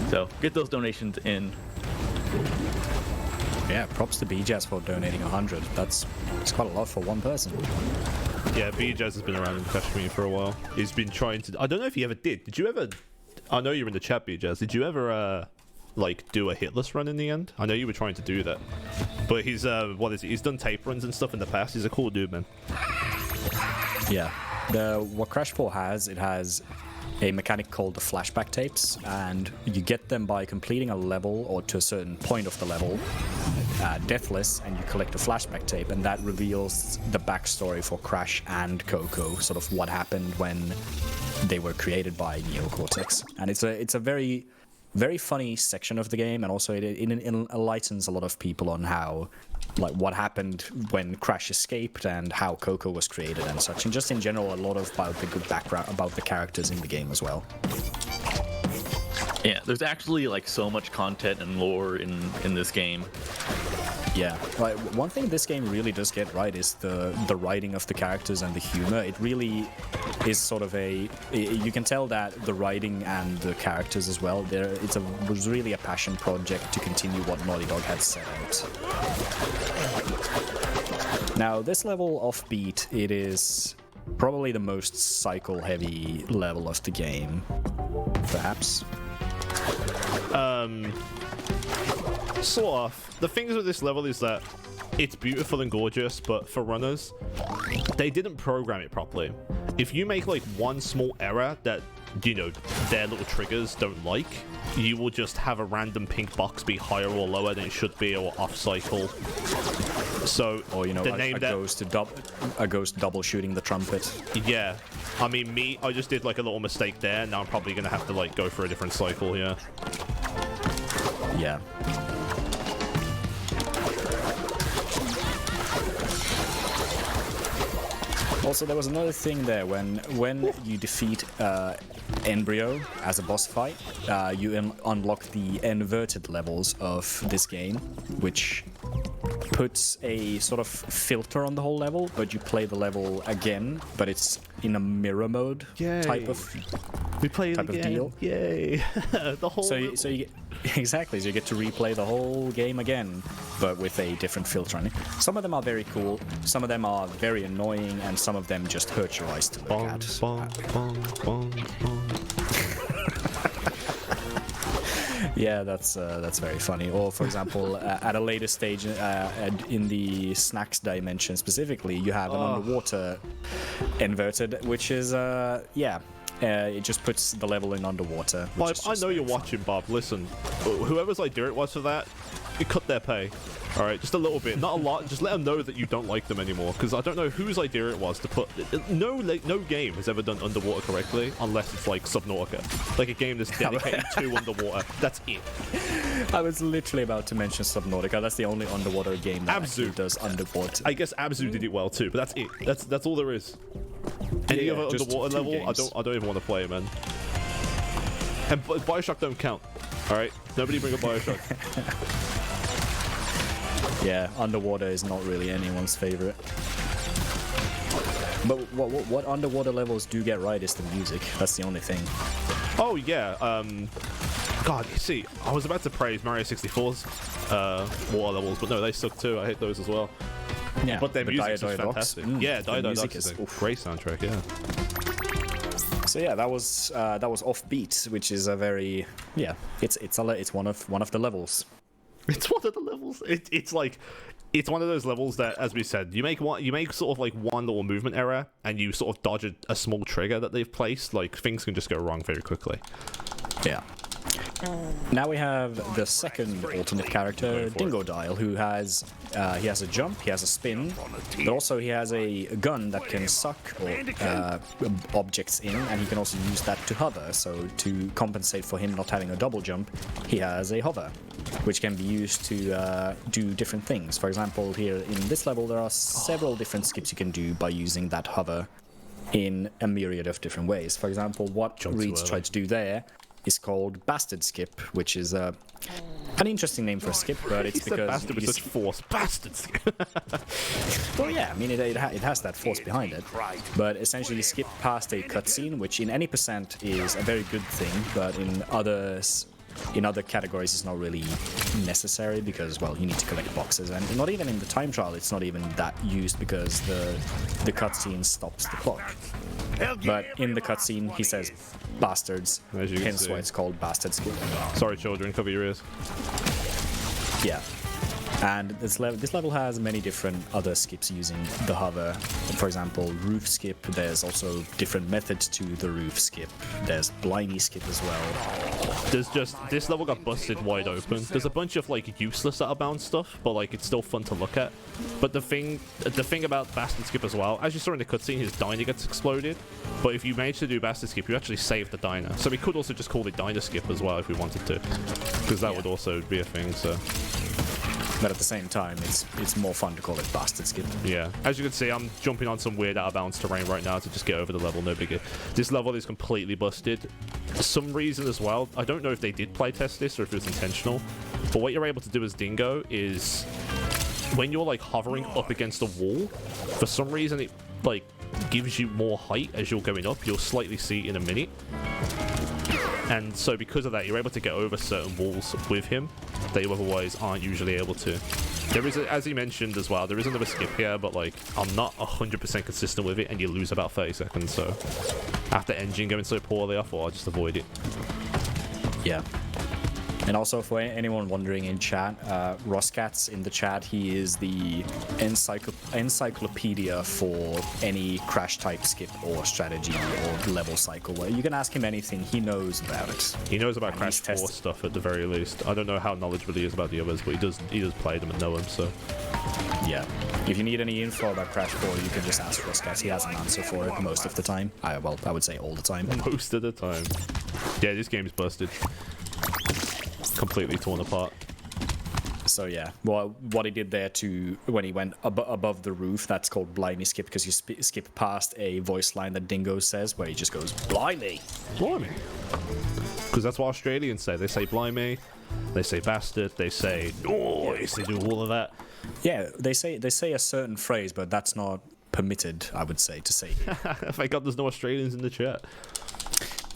So get those donations in. Yeah, props to BJazz for donating 100. That's quite a lot for one person. Yeah, BJazz has been around in the Clash community for a while. He's been trying to... I don't know if he ever did. Did you ever... I know you're in the chat, BJazz. Did you ever, like, do a hitless run in the end? I know you were trying to do that. But he's, what is it? He's done tape runs and stuff in the past. He's a cool dude, man. Yeah. What Crash 4 has, it has a mechanic called the flashback tapes, and you get them by completing a level or to a certain point of the level, deathless, and you collect a flashback tape, and that reveals the backstory for Crash and Coco, sort of what happened when they were created by Neocortex. And it's a very, very funny section of the game, and also it enlightens a lot of people on how, like, what happened when Crash escaped and how Coco was created and such, and just in general a lot about the good background about the characters in the game as well. Yeah, there's actually like so much content and lore in this game. Yeah, like one thing this game really does get right is the writing of the characters and the humor. It really is sort of you can tell that the writing and the characters as well. Was really a passion project to continue what Naughty Dog had set out. Now this level Offbeat, it is probably the most cycle-heavy level of the game, perhaps. Sort of. The things with this level is that it's beautiful and gorgeous, but for runners, they didn't program it properly. If you make like one small error that, you know, their little triggers don't like, you will just have a random pink box be higher or lower than it should be, or off cycle. So, or you know, a ghost double shooting the trumpet. Yeah, I mean, I just did like a little mistake there. Now I'm probably gonna have to like go for a different cycle here. Yeah. Also, there was another thing there. When you defeat Embryo as a boss fight, you unlock the inverted levels of this game, which puts a sort of filter on the whole level, but you play the level again, but it's in a mirror mode type of deal. Yay! The whole. So you get, exactly. So you get to replay the whole game again, but with a different filter on it. Some of them are very cool. Some of them are very annoying, and some of them just hurt your eyes to look at. Yeah, that's very funny. Or, for example, at a later stage, in the snacks dimension specifically, you have an underwater inverted, which is it just puts the level in underwater. Bob, I know you're watching, Bob. Listen, whoever's idea it was for that, you cut their pay. All right, just a little bit, not a lot. Just let them know that you don't like them anymore, because I don't know whose idea it was to put. No game has ever done underwater correctly, unless it's like Subnautica, like a game that's dedicated to underwater. That's it. I was literally about to mention Subnautica. That's the only underwater game that actually does underwater. I guess Abzu did it well too, but that's it. That's all there is. Any other underwater level, games. I don't even want to play it, man. And Bioshock don't count. All right, nobody bring up Bioshock. Yeah, underwater is not really anyone's favorite. But what underwater levels do get right is the music. That's the only thing. Oh yeah. God, you see, I was about to praise Mario 64's water levels, but no, they suck too. I hate those as well. Yeah, but their music is fantastic. Yeah, Diodox is a great soundtrack. Yeah. So yeah, that was Offbeat, which is a very it's one of the levels. It's one of the levels. It's one of those levels that, as we said, you make sort of like one little movement error, and you sort of dodge a small trigger that they've placed. Like, things can just go wrong very quickly. Yeah. Now we have the second alternate character, Dingodile, who has he has a jump, he has a spin, but also he has a gun that can suck objects in, and he can also use that to hover. So to compensate for him not having a double jump, he has a hover, which can be used to do different things. For example, here in this level, there are several different skips you can do by using that hover in a myriad of different ways. For example, what Reidzz tried to do there is called Bastard Skip, which is an interesting name for a skip, but it's because bastard with such force. Bastard Skip. Well, yeah, I mean it has that force behind it, but essentially you skip past a cutscene, which in any percent is a very good thing, but in other categories it's not really necessary, because, well, you need to collect boxes, and not even in the time trial it's not even that used, because the cutscene stops the clock. But in the cutscene he says bastards, hence why it's called Bastard Skip. Sorry children, cover your ears. Yeah. And this level has many different other skips using the hover. For example, roof skip. There's also different methods to the roof skip. There's blindy skip as well. This level got busted wide open. There's a bunch of like useless out of bounds stuff, but like it's still fun to look at. But the thing about Bastard Skip as well, as you saw in the cutscene, his diner gets exploded. But if you manage to do Bastard Skip, you actually save the diner. So we could also just call it Diner Skip as well if we wanted to, because that would also be a thing. So. But at the same time, it's more fun to call it Bastard Skip. Yeah. As you can see, I'm jumping on some weird out-of-bounds terrain right now to just get over the level, no biggie. This level is completely busted. For some reason as well, I don't know if they did playtest this or if it was intentional, but what you're able to do as Dingo is when you're like hovering up against a wall, for some reason it like gives you more height as you're going up. You'll slightly see it in a minute. And so because of that, you're able to get over certain walls with him that you otherwise aren't usually able to. There is, as he mentioned as well, there is another skip here, but like I'm not 100% consistent with it, and you lose about 30 seconds. So after engine going so poorly, I thought I'd just avoid it. Yeah. And also for anyone wondering in chat, Roscat's in the chat. He is the encyclopedia for any crash type skip or strategy or level cycle. You can ask him anything, he knows about it. He knows about Crash 4 stuff at the very least. I don't know how knowledgeable he is about the others, but he does play them and know them, so. Yeah. If you need any info about Crash 4, you can just ask Roscat. He has an answer for it most of the time. Well, I would say all the time. Most of the time. Yeah, this game's busted. Completely torn apart. So yeah, well, what he did there when he went above the roof, that's called blimey skip, because you skip past a voice line that Dingo says, where he just goes, blimey. Blimey. Because that's what Australians say. They say blimey, they say bastard, they say noise, they do all of that. Yeah, they say a certain phrase, but that's not permitted, I would say, to say here. Thank God there's no Australians in the chat.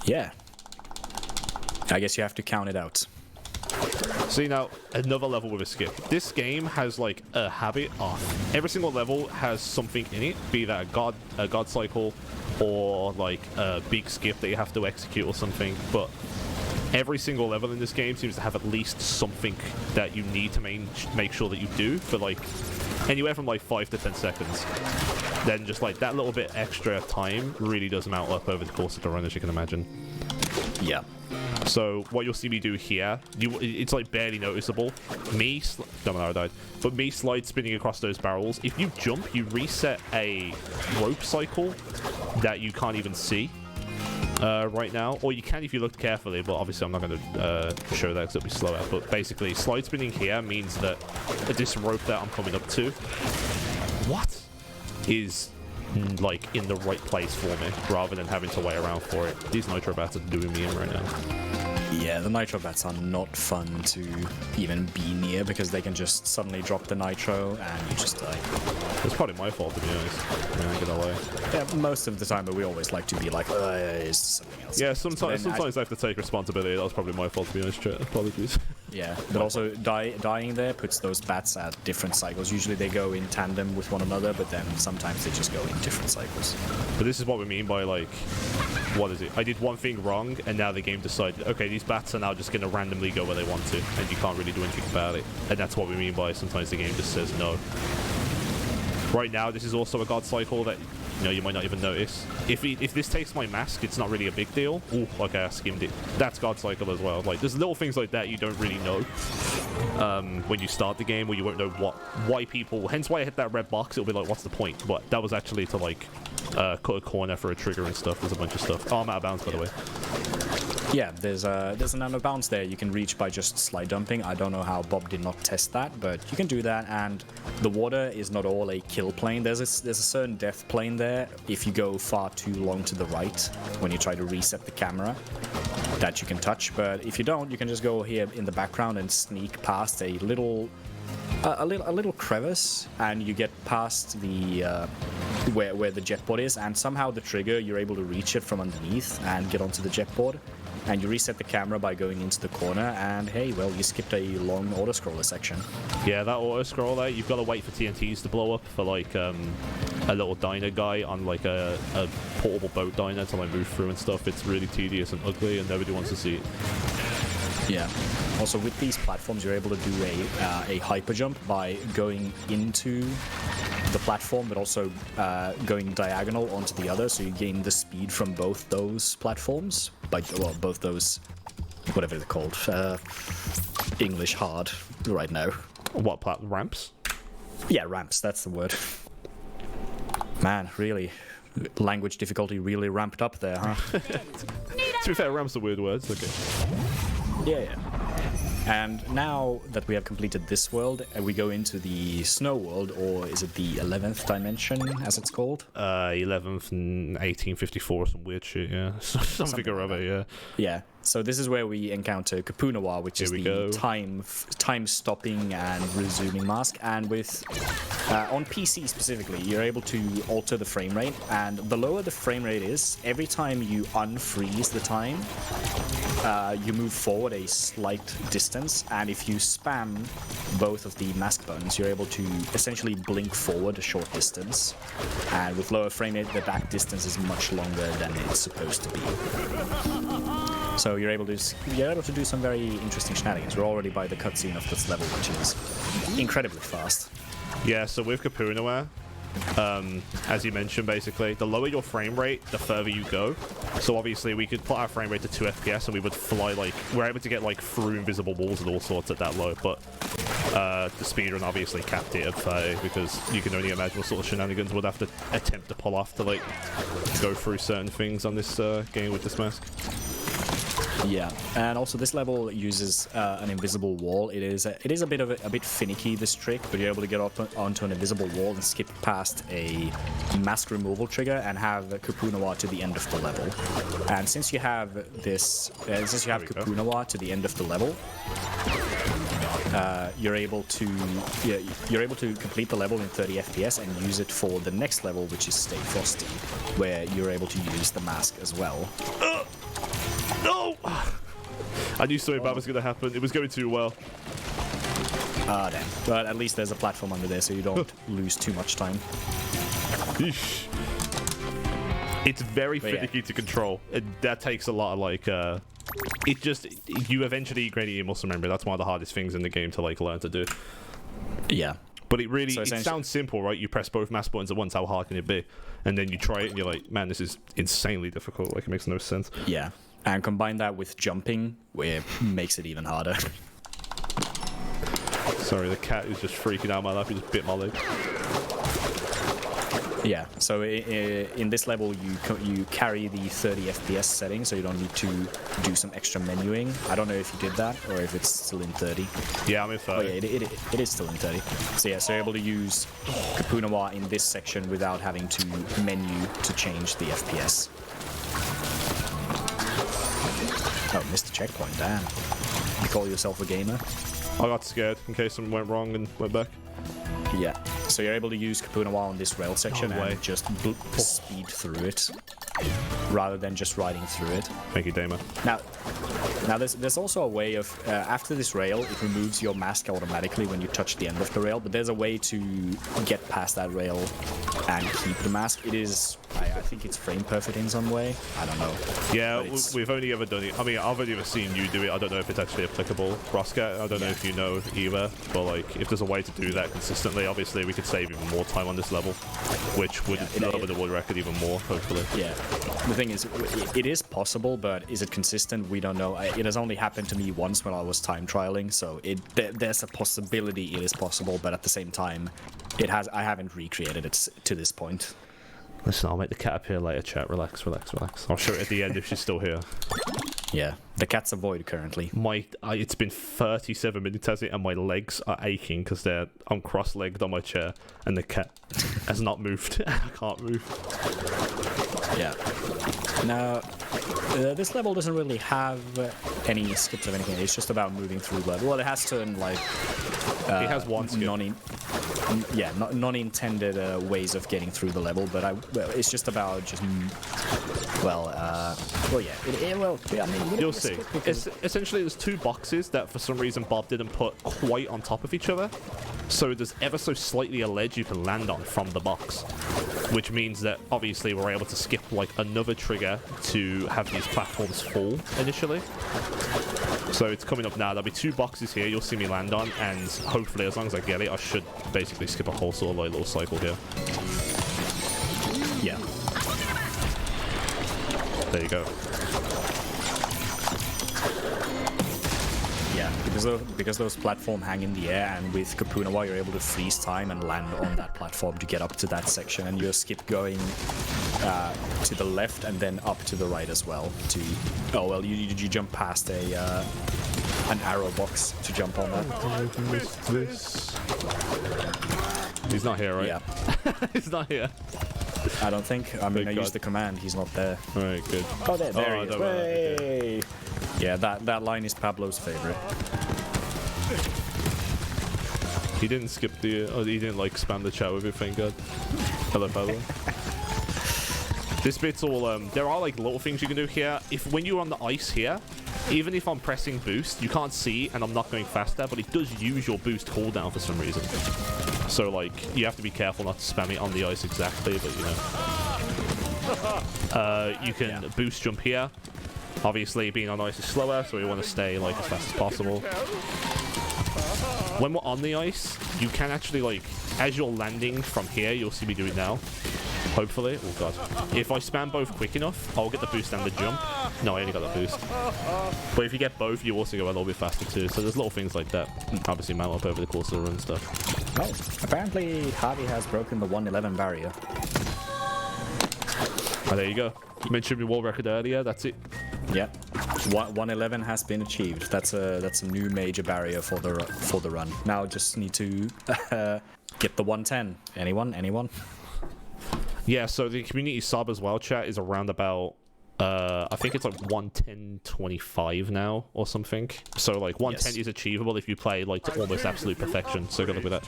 Yeah. I guess you have to count it out. See, now another level with a skip. This game has like a habit of every single level has something in it, be that a god cycle or like a big skip that you have to execute or something. But every single level in this game seems to have at least something that you need to make sure that you do for like anywhere from like 5 to 10 seconds. Then just like that little bit extra time really does mount up over the course of the run, as you can imagine. Yeah. So what you'll see me do here, it's like barely noticeable. Don't know how I died. But me slide spinning across those barrels. If you jump, you reset a rope cycle that you can't even see right now. Or you can if you look carefully, but obviously I'm not going to show that because it'll be slower. But basically, slide spinning here means that this rope that I'm coming up to, is like in the right place for me, rather than having to wait around for it. These nitro bats are doing me in right now. Yeah, the nitro bats are not fun to even be near, because they can just suddenly drop the nitro and you just die. It's probably my fault, to be honest. I mean, I get away. Yeah, most of the time, but we always like to be like, it's something else. Yeah, sometimes I have to take responsibility. That was probably my fault, to be honest, chat. Apologies. Yeah, but also dying there puts those bats at different cycles. Usually they go in tandem with one another, but then sometimes they just go in different cycles. But this is what we mean by, like, what is it? I did one thing wrong, and now the game decided, okay, these bats are now just going to randomly go where they want to, and you can't really do anything about it. And that's what we mean by sometimes the game just says no. Right now, this is also a god cycle that, you know, you might not even notice. If this takes my mask, it's not really a big deal. Ooh, okay, I skimmed it. That's god cycle as well. Like, there's little things like that you don't really know when you start the game, where you won't know why people. Hence why I hit that red box. It'll be like, what's the point? But that was actually to like cut a corner for a trigger and stuff. There's a bunch of stuff. Oh, I'm out of bounds, by the way. Yeah, there's an out of bounds there you can reach by just slide dumping. I don't know how Bob did not test that, but you can do that, and the water is not all a kill plane. There's a certain death plane there if you go far too long to the right when you try to reset the camera that you can touch, but if you don't, you can just go here in the background and sneak past a little crevice, and you get past the where the jetboard is, and somehow the trigger, you're able to reach it from underneath and get onto the jetboard. And you reset the camera by going into the corner, and hey, well, you skipped a long auto-scroller section. Yeah, that auto-scroller, you've got to wait for TNTs to blow up for, like, a little diner guy on, like, a portable boat diner to, like, move through and stuff. It's really tedious and ugly, and nobody wants to see it. Yeah. Also, with these platforms, you're able to do a hyper jump by going into the platform, but also going diagonal onto the other, so you gain the speed from both those platforms. Well, both those, whatever they're called. English hard right now. What, ramps? Yeah, ramps, that's the word. Man, really, language difficulty really ramped up there, huh? To be fair, ramp's a weird word, it's okay. Yeah. And now that we have completed this world, we go into the snow world, or is it the 11th dimension, as it's called? 11th and 1854, some weird shit, yeah. Something or other, yeah. Yeah. So this is where we encounter Kapunawa, which is the time stopping and resuming mask. And with on PC specifically, you're able to alter the frame rate. And the lower the frame rate is, every time you unfreeze the time, you move forward a slight distance. And if you spam both of the mask buttons, you're able to essentially blink forward a short distance. And with lower frame rate, the back distance is much longer than it's supposed to be. So you're able to do some very interesting shenanigans. We're already by the cutscene of this level, which is incredibly fast. Yeah, so with Kapunawa, as you mentioned, basically, the lower your frame rate, the further you go. So obviously, we could put our frame rate to 2 FPS, and we would fly we're able to get through invisible walls and all sorts at that low. But the speedrun obviously capped it at 30 because you can only imagine what sort of shenanigans would have to attempt to pull off to go through certain things on this game with this mask. Yeah, and also this level uses an invisible wall. It is a bit finicky, this trick, but you're able to get up onto an invisible wall and skip past a mask removal trigger and have Kapunawa to the end of the level. And since you have Kapunawa to the end of the level, you're able to complete the level in 30 FPS and use it for the next level, which is Stay Frosty, where you're able to use the mask as well. No! I knew something bad was going to happen. It was going too well. Ah, damn. But at least there's a platform under there, so you don't lose too much time. Eesh. It's very finicky to control. That takes a lot of you eventually gain your muscle memory. That's one of the hardest things in the game to learn to do. Yeah. But it sounds simple, right? You press both mask buttons at once. How hard can it be? And then you try it, and you're like, man, this is insanely difficult. It makes no sense. Yeah. And combine that with jumping, where it makes it even harder. Sorry, the cat is just freaking out my lap. He just bit my leg. Yeah, so in this level, you carry the 30 FPS setting, so you don't need to do some extra menuing. I don't know if you did that, or if it's still in 30. Yeah, I'm in 30. Oh, yeah, it is still in 30. So yeah, so you're able to use Kapunawa in this section without having to menu to change the FPS. Oh, missed the checkpoint, damn. You call yourself a gamer? I got scared in case something went wrong and went back. Yeah, so you're able to use Kapunawa on this rail section and just speed through it, rather than just riding through it. Thank you, Dama. Now there's also a way of, after this rail, it removes your mask automatically when you touch the end of the rail, but there's a way to get past that rail and keep the mask. It is, I think it's frame perfect in some way. I don't know. Yeah, we've only ever done it. I mean, I've only ever seen you do it. I don't know if it's actually applicable, Roscat. I don't know if you know either, but if there's a way to do that consistently, obviously we could save even more time on this level, which would lower the world record even more, hopefully. Yeah. The thing is, it is possible, but is it consistent? We don't know. It has only happened to me once when I was time trialing, so there's a possibility it is possible, but at the same time, I haven't recreated it to this point. Listen, I'll make the cat appear later, chat. Relax. I'll show it at the end if she's still here. Yeah, the cat's a void currently. It's been 37 minutes, has it? And my legs are aching because I'm cross-legged on my chair, and the cat has not moved. I can't move. Yeah. Now, this level doesn't really have any skips of anything. It's just about moving through the level. Well, it has certain it has one skip. non-intended ways of getting through the level, but it's just about just you'll see. Essentially, there's two boxes that for some reason Bob didn't put quite on top of each other, so there's ever so slightly a ledge you can land on from the box, which means that obviously we're able to skip another trigger to have these platforms fall initially. So it's coming up now. There'll be two boxes here you'll see me land on, and hopefully as long as I get it, I should basically skip a whole sort of little cycle here. Yeah. There you go. Yeah, because those platforms hang in the air, and with Kapunawa you're able to freeze time and land on that platform to get up to that section, and you'll skip going to the left and then up to the right as well. You jump past an arrow box to jump on that. He's not here, right? Yeah. He's not here. I don't think. I mean, I used the command. He's not there. Alright, good. Oh, there he is. Okay. Yeah, that line is Pablo's favorite. He didn't skip the... he didn't, like, spam the chat with it, thank God. Hello, Pablo. This bit's all... there are, like, little things you can do here. When you're on the ice here, even if I'm pressing boost, you can't see and I'm not going faster, but it does use your boost cooldown for some reason. So, like, you have to be careful not to spam it on the ice exactly, but, you know. You can boost jump here. Obviously, being on ice is slower, so we want to stay, like, as fast as possible. When we're on the ice, you can actually, like, as you're landing from here, you'll see me do it now. Hopefully. Oh, God. If I spam both quick enough, I'll get the boost and the jump. No, I only got the boost. But if you get both, you also go a little bit faster, too. So there's little things like that. Obviously, mount up over the course of the run stuff. Oh, apparently, Harvey has broken the 111 barrier. Oh, there you go. You mentioned your world record earlier. That's it. Yeah, 111 has been achieved. That's a new major barrier for the run. Now just need to get the 110. Anyone? Yeah. So the community sub as well, chat, is around about. I think it's like 110.25 now or something. So like 110 is achievable if you play like to almost absolute perfection. So good luck with that.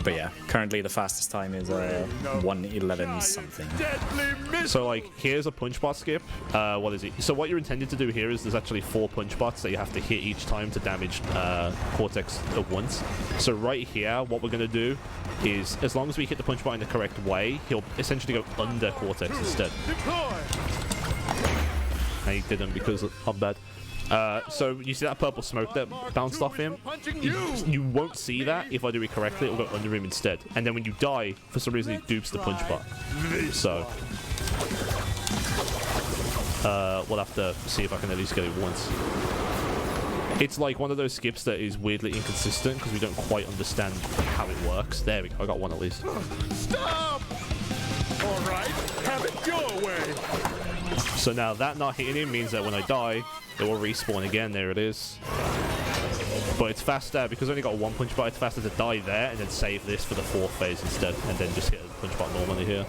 But yeah, currently the fastest time is 111 something. So like here's a punch bot skip. What is it? So what you're intended to do here is there's actually 4 punch bots that you have to hit each time to damage Cortex at once. So right here, what we're gonna do is as long as we hit the punch bot in the correct way, he'll essentially go under Cortex instead. And he didn't because I'm bad. So you see that purple smoke that bounced off him? You won't see that if I do it correctly. It'll go under him instead. And then when you die, for some reason it dupes the punch bot. So we'll have to see if I can at least get it once. It's like one of those skips that is weirdly inconsistent because we don't quite understand how it works. There we go. I got one at least. Stop! All right, have it your way. So now that not hitting him means that when I die, it will respawn again. There it is. But it's faster because I only got 1 punch bot. It's faster to die there and then save this for the 4th phase instead, and then just hit a punch bot normally here.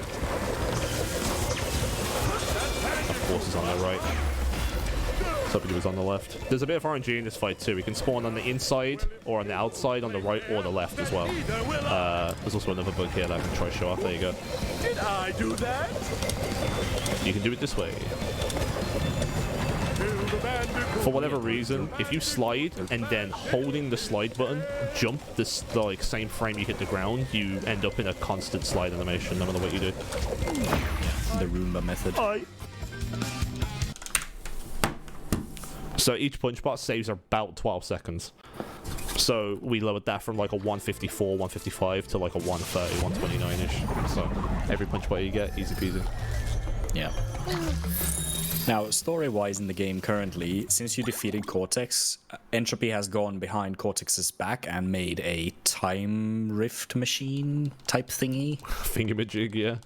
Of course, it's on the right. Something was on the left. There's a bit of RNG in this fight too. We can spawn on the inside or on the outside, on the right or the left as well. There's also another bug here that I can try to show off. There you go. Did I do that? You can do it this way. For whatever reason, if you slide and then holding the slide button, jump the like same frame you hit the ground, you end up in a constant slide animation no matter what you do. The Roomba method. So each punch bot saves about 12 seconds. So we lowered that from like a 154, 155 to like a 130, 129-ish. So every punch bot you get, easy peasy. Yeah. Now, story-wise in the game currently, since you defeated Cortex, Entropy has gone behind Cortex's back and made a time rift machine type thingy. Thingamajig, yeah.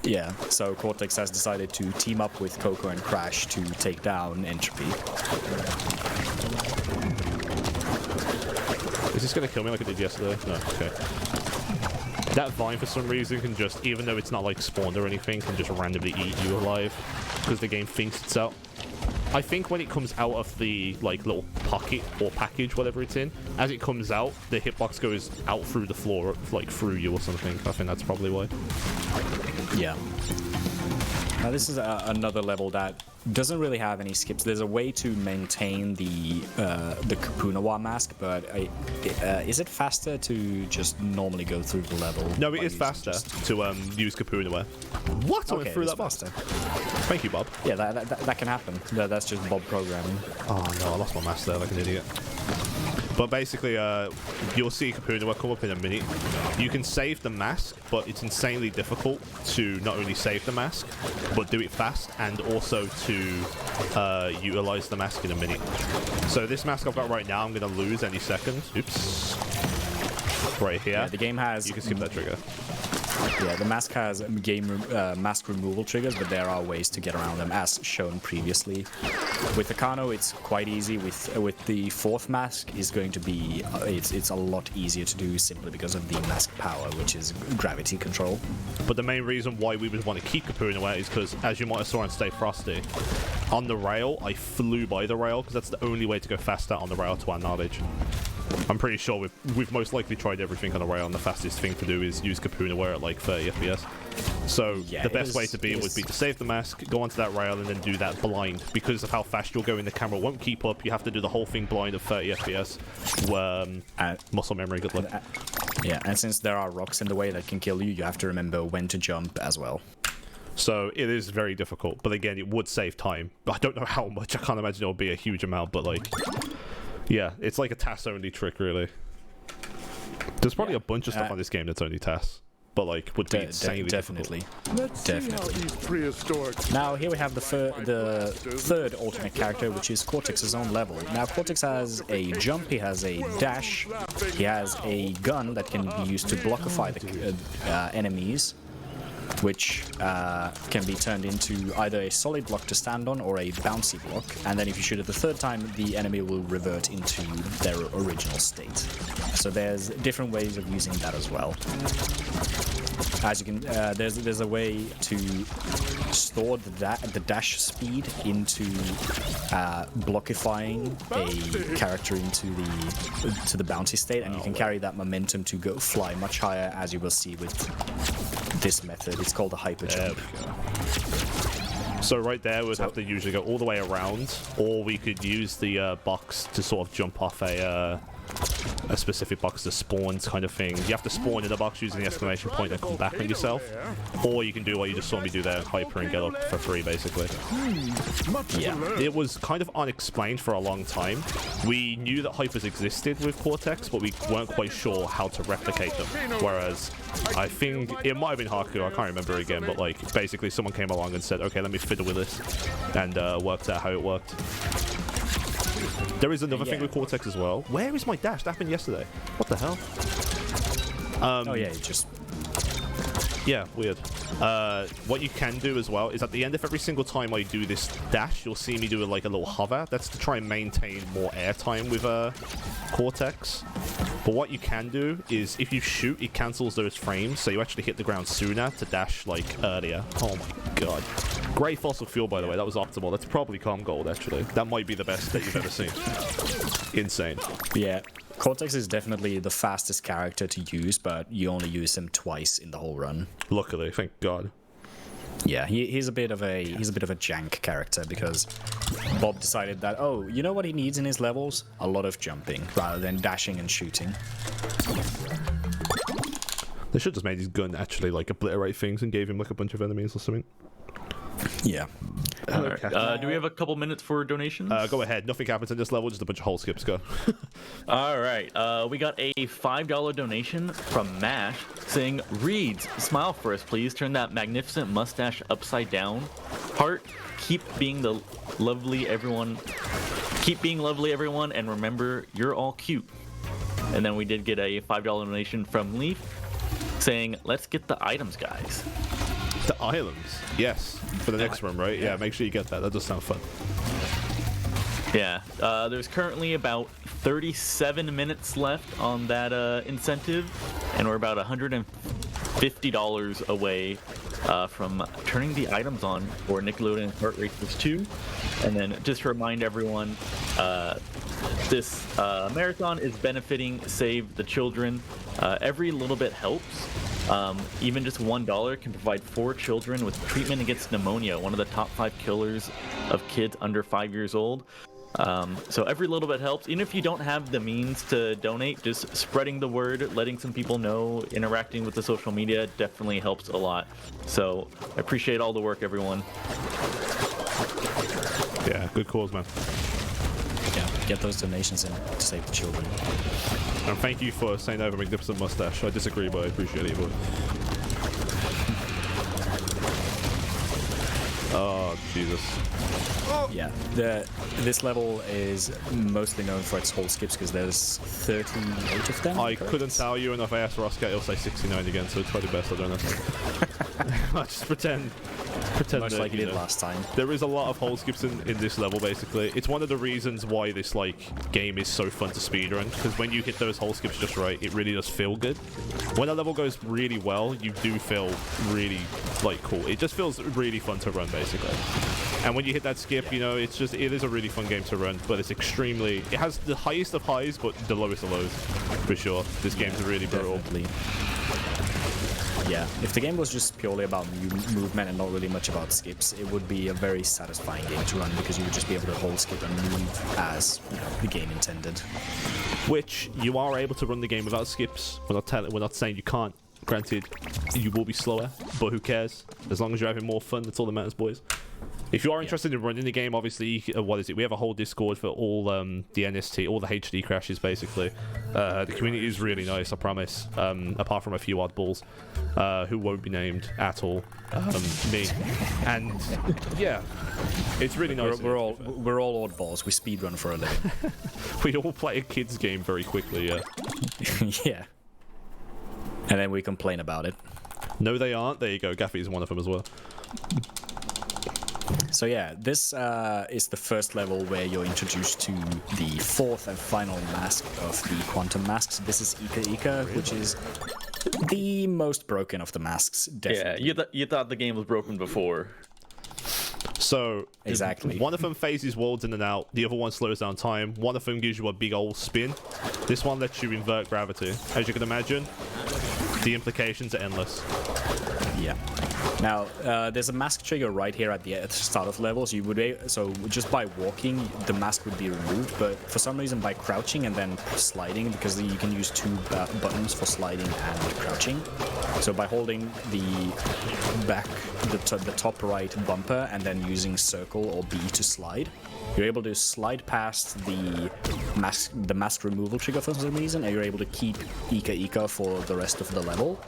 Yeah, so Cortex has decided to team up with Coco and Crash to take down Entropy. Is this gonna kill me like it did yesterday? No, okay. That vine for some reason can just, even though it's not like spawned or anything, can just randomly eat you alive. Because the game thinks it's out. I think when it comes out of the like little pocket or package, whatever it's in, as it comes out, the hitbox goes out through the floor, like through you or something. I think that's probably why. Yeah. Now this is another level that doesn't really have any skips. There's a way to maintain the Kapunawa mask, but is it faster to just normally go through the level? No, it is faster to use Kapunawa. What? I went through that faster. Thank you, Bob. Yeah, that can happen. That's just Bob programming. Oh no, I lost my mask there like an idiot. But basically, you'll see Kapunawa come up in a minute. You can save the mask, but it's insanely difficult to not only save the mask, but do it fast and also to utilize the mask in a minute. So this mask I've got right now, I'm going to lose any second. Oops. Right here. Yeah, the game has... You can skip that trigger. Yeah, the mask has mask removal triggers, but there are ways to get around them, as shown previously. With Akano, it's quite easy. With the 4th mask, is going to be it's a lot easier to do simply because of the mask power, which is gravity control. But the main reason why we would want to keep Kapunawa is because, as you might have saw on Stay Frosty, On the rail, I flew by the rail because that's the only way to go faster on the rail to our knowledge. I'm pretty sure we've most likely tried everything on the rail, and the fastest thing to do is use Kapunaware at like 30 FPS. So Yeah, the best way to be would be to save the mask, go onto that rail, and then do that blind. Because of how fast you're going, the camera won't keep up. You have to do the whole thing blind at 30 FPS. Muscle memory, good luck. Yeah, and since there are rocks in the way that can kill you, you have to remember when to jump as well. So it is very difficult, but again, it would save time. I don't know how much. I can't imagine it will be a huge amount, but like, yeah, it's like a TAS-only trick, really. There's probably a bunch of stuff on this game that's only TAS, but like would be insanely definitely. Let's see how these prehistoric. Now here we have the third alternate character, which is Cortex's own level. Now Cortex has a jump, he has a dash, he has a gun that can be used to blockify the enemies, which can be turned into either a solid block to stand on or a bouncy block, and then if you shoot it the third time, the enemy will revert into their original state. So there's different ways of using that as well. As you can, there's a way to store the dash speed into blockifying a character into the bouncy state, and you can carry that momentum to go fly much higher, as you will see with this method. It's called a hyper jump. So right there, we'd have to usually go all the way around, or we could use the box to sort of jump off a specific box that spawns kind of thing. You have to spawn in the box using the exclamation point and come back on yourself, or you can do what you just saw me do there, hyper and get up for free, basically. Yeah. It was kind of unexplained for a long time. We knew that hypers existed with Cortex, but we weren't quite sure how to replicate them. Whereas, I think it might have been Haku, I can't remember again, but like basically someone came along and said, okay, let me fiddle with this, and worked out how it worked. There is another thing with Cortex as well. Where is my dash? That happened yesterday. What the hell? Oh yeah, you just... Yeah, weird. What you can do as well is at the end of every single time I do this dash, you'll see me do like a little hover. That's to try and maintain more airtime with Cortex. But what you can do is if you shoot, it cancels those frames, so you actually hit the ground sooner to dash like earlier. Oh my god. Great fossil fuel, by the way. That was optimal. That's probably calm gold, actually. That might be the best that you've ever seen. Insane. Yeah. Cortex is definitely the fastest character to use, but you only use him twice in the whole run. Luckily, thank God. Yeah, he's a bit of a jank character because Bob decided that, oh, you know what he needs in his levels? A lot of jumping rather than dashing and shooting. They should just made his gun actually like obliterate things and gave him like a bunch of enemies or something. Yeah. All right. Do we have a couple minutes for donations? Go ahead. Nothing happens in this level. Just a bunch of hole skips. Go. All right. We got a $5 donation from Mash saying, Reidzz, smile for us, please. Turn that magnificent mustache upside down. Heart, keep being lovely, everyone. Keep being lovely, everyone. And remember, you're all cute. And then we did get a $5 donation from Leaf saying, let's get the items, guys. The items? Yes. For the next one, right? Yeah, make sure you get that. That does sound fun. Yeah. There's currently about 37 minutes left on that incentive, and we're about $150 away from turning the items on for Nickelodeon Kart Racers 2. And then just to remind everyone, this marathon is benefiting Save the Children. Every little bit helps. Even just $1 can provide 4 children with treatment against pneumonia, one of the top 5 killers of kids under 5 years old. So every little bit helps. Even if you don't have the means to donate, just spreading the word, letting some people know, interacting with the social media definitely helps a lot. So I appreciate all the work, everyone. Yeah, good cause, man. Yeah, get those donations in to save the children. And thank you for saying over magnificent mustache. I disagree, but I appreciate it. Oh, Jesus. Yeah, this level is mostly known for its hole skips because there's 38 of them. I couldn't tell you, and if I asked Roscat, he'll say 69 again, so it's probably best I don't know. I just pretend much that, like you did last time. There is a lot of hole skips in this level, basically. It's one of the reasons why this game is so fun to speedrun, because when you hit those hole skips just right, it really does feel good. When a level goes really well, you do feel really cool. It just feels really fun to run, basically. And when you hit that skip, you know, it is a really fun game to run, but it's extremely, it has the highest of highs, but the lowest of lows, for sure. This game's really brutal. Definitely. Yeah, if the game was just purely about movement and not really much about skips, it would be a very satisfying game to run because you would just be able to hold, skip, and move as, you know, the game intended. Which you are able to run the game without skips. We're not saying you can't. Granted, you will be slower, but who cares? As long as you're having more fun, that's all that matters, boys. If you are interested in running the game, obviously, what is it? We have a whole Discord for all the NST, all the HD crashes, basically. The community is really nice, I promise. Apart from a few oddballs who won't be named at all. Me. And yeah, it's really nice. We're all oddballs. We speedrun for a living. We all play a kids game very quickly, yeah. Yeah. And then we complain about it. No, they aren't. There you go. Gaffy is one of them as well. So yeah, this is the first level where you're introduced to the fourth and final mask of the quantum masks. This is Ika Ika, which is the most broken of the masks, definitely. Yeah, you thought the game was broken before. So exactly, one of them phases worlds in and out, the other one slows down time, one of them gives you a big old spin, this one lets you invert gravity. As you can imagine, the implications are endless. Yeah. Now, there's a mask trigger right here at the start of levels. You would so just by walking, the mask would be removed, but for some reason by crouching and then sliding, because you can use two buttons for sliding and crouching. So by holding the top right bumper and then using circle or B to slide, you're able to slide past the mask removal trigger for some reason, and you're able to keep Ika Ika for the rest of the level.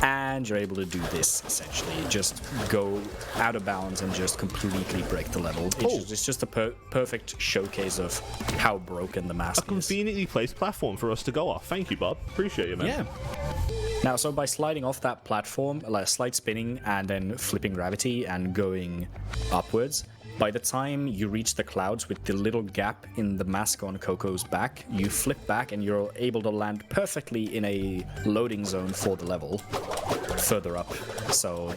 And you're able to do this, essentially. Just go out of bounds and just completely break the level. It's just a perfect showcase of how broken the mask is. A conveniently placed platform for us to go off. Thank you, Bob. Appreciate you, man. Yeah. Now, so by sliding off that platform, like slide spinning and then flipping gravity and going upwards, by the time you reach the clouds with the little gap in the mask on Coco's back, you flip back and you're able to land perfectly in a loading zone for the level further up. So,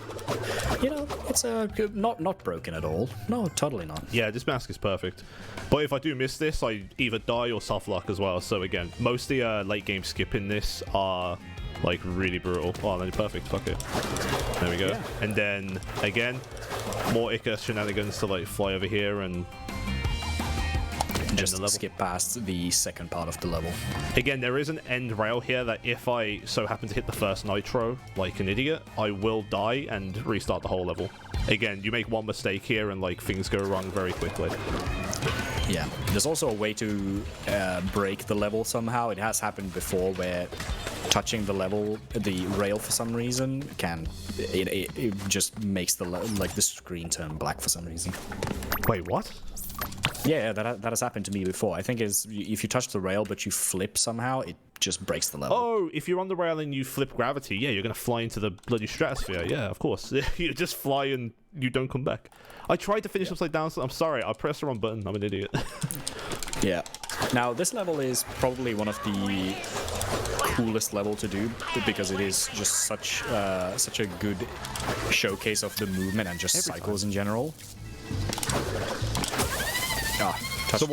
you know, it's not broken at all. No, totally not. Yeah, this mask is perfect. But if I do miss this, I either die or soft lock as well. So again, most of the late game skip in this are like really brutal. Oh, then perfect. Fuck it. There we go. Yeah. And then again, more Ika shenanigans to like fly over here and just skip past the second part of the level. Again, there is an end rail here that if I so happen to hit the first nitro like an idiot, I will die and restart the whole level. Again, you make one mistake here and like things go wrong very quickly. Yeah, there's also a way to break the level somehow. It has happened before where touching the rail for some reason it just makes the screen turn black for some reason. Wait, what? Yeah, that has happened to me before. I think is if you touch the rail but you flip somehow, it just breaks the level. Oh, if you're on the rail and you flip gravity, yeah, you're gonna fly into the bloody stratosphere. Yeah, of course. You just fly and you don't come back. I tried to finish upside down, so I'm sorry. I pressed the wrong button. I'm an idiot. Yeah. Now, this level is probably one of the coolest level to do because it is just such a good showcase of the movement and just cycles in general. So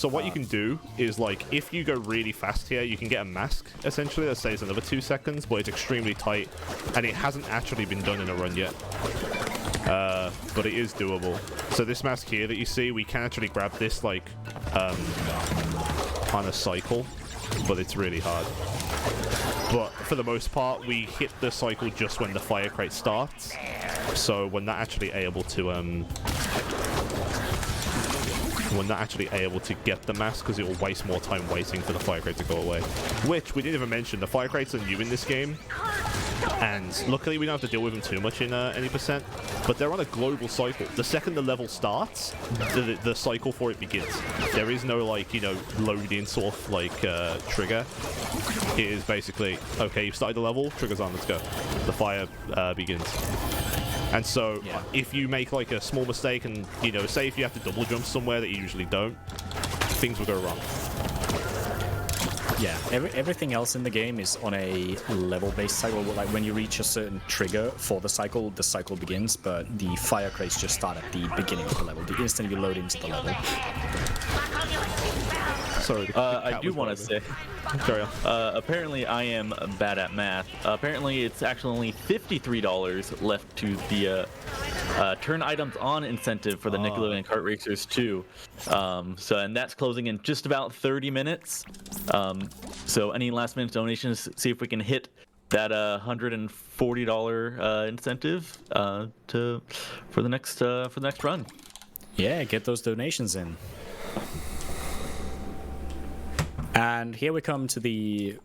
what you can do is, like, if you go really fast here, you can get a mask, essentially, that saves another 2 seconds, but it's extremely tight, and it hasn't actually been done in a run yet. But it is doable. So this mask here that you see, we can actually grab this, like, on a cycle, but it's really hard. But for the most part, we hit the cycle just when the fire crate starts, so we're not actually able to, get the mask because it will waste more time waiting for the fire crate to go away. Which, we didn't even mention, the fire crates are new in this game, and luckily we don't have to deal with them too much in any percent, but they're on a global cycle. The second the level starts, the cycle for it begins. There is no, like, you know, load-in sort of, like, trigger. It is basically, okay, you've started the level, trigger's on, let's go. The fire begins. And so, if you make, like, a small mistake and, you know, say if you have to double jump somewhere that you usually don't, things will go wrong. Yeah, everything else in the game is on a level-based cycle. Like when you reach a certain trigger for the cycle begins, but the fire crates just start at the beginning of the level, the instant you load into the level. Sorry, I do want to say, Carry on. apparently I am bad at math. Apparently it's actually only $53 left to the turn items on incentive for the Nickelodeon Kart Racers 2. And that's closing in just about 30 minutes. So any last minute donations, see if we can hit that $140 incentive for the next run. Yeah, get those donations in. And here we come to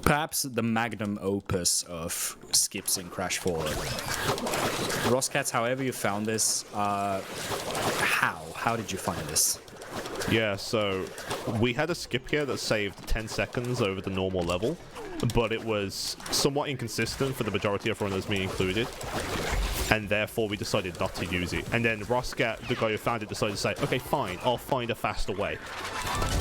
perhaps the magnum opus of skips in Crash 4. Rosscats, however you found this, how did you find this? Yeah, so we had a skip here that saved 10 seconds over the normal level, but it was somewhat inconsistent for the majority of runners, me included, and therefore we decided not to use it. And then Rosscat, the guy who found it, decided to say, okay, fine, I'll find a faster way.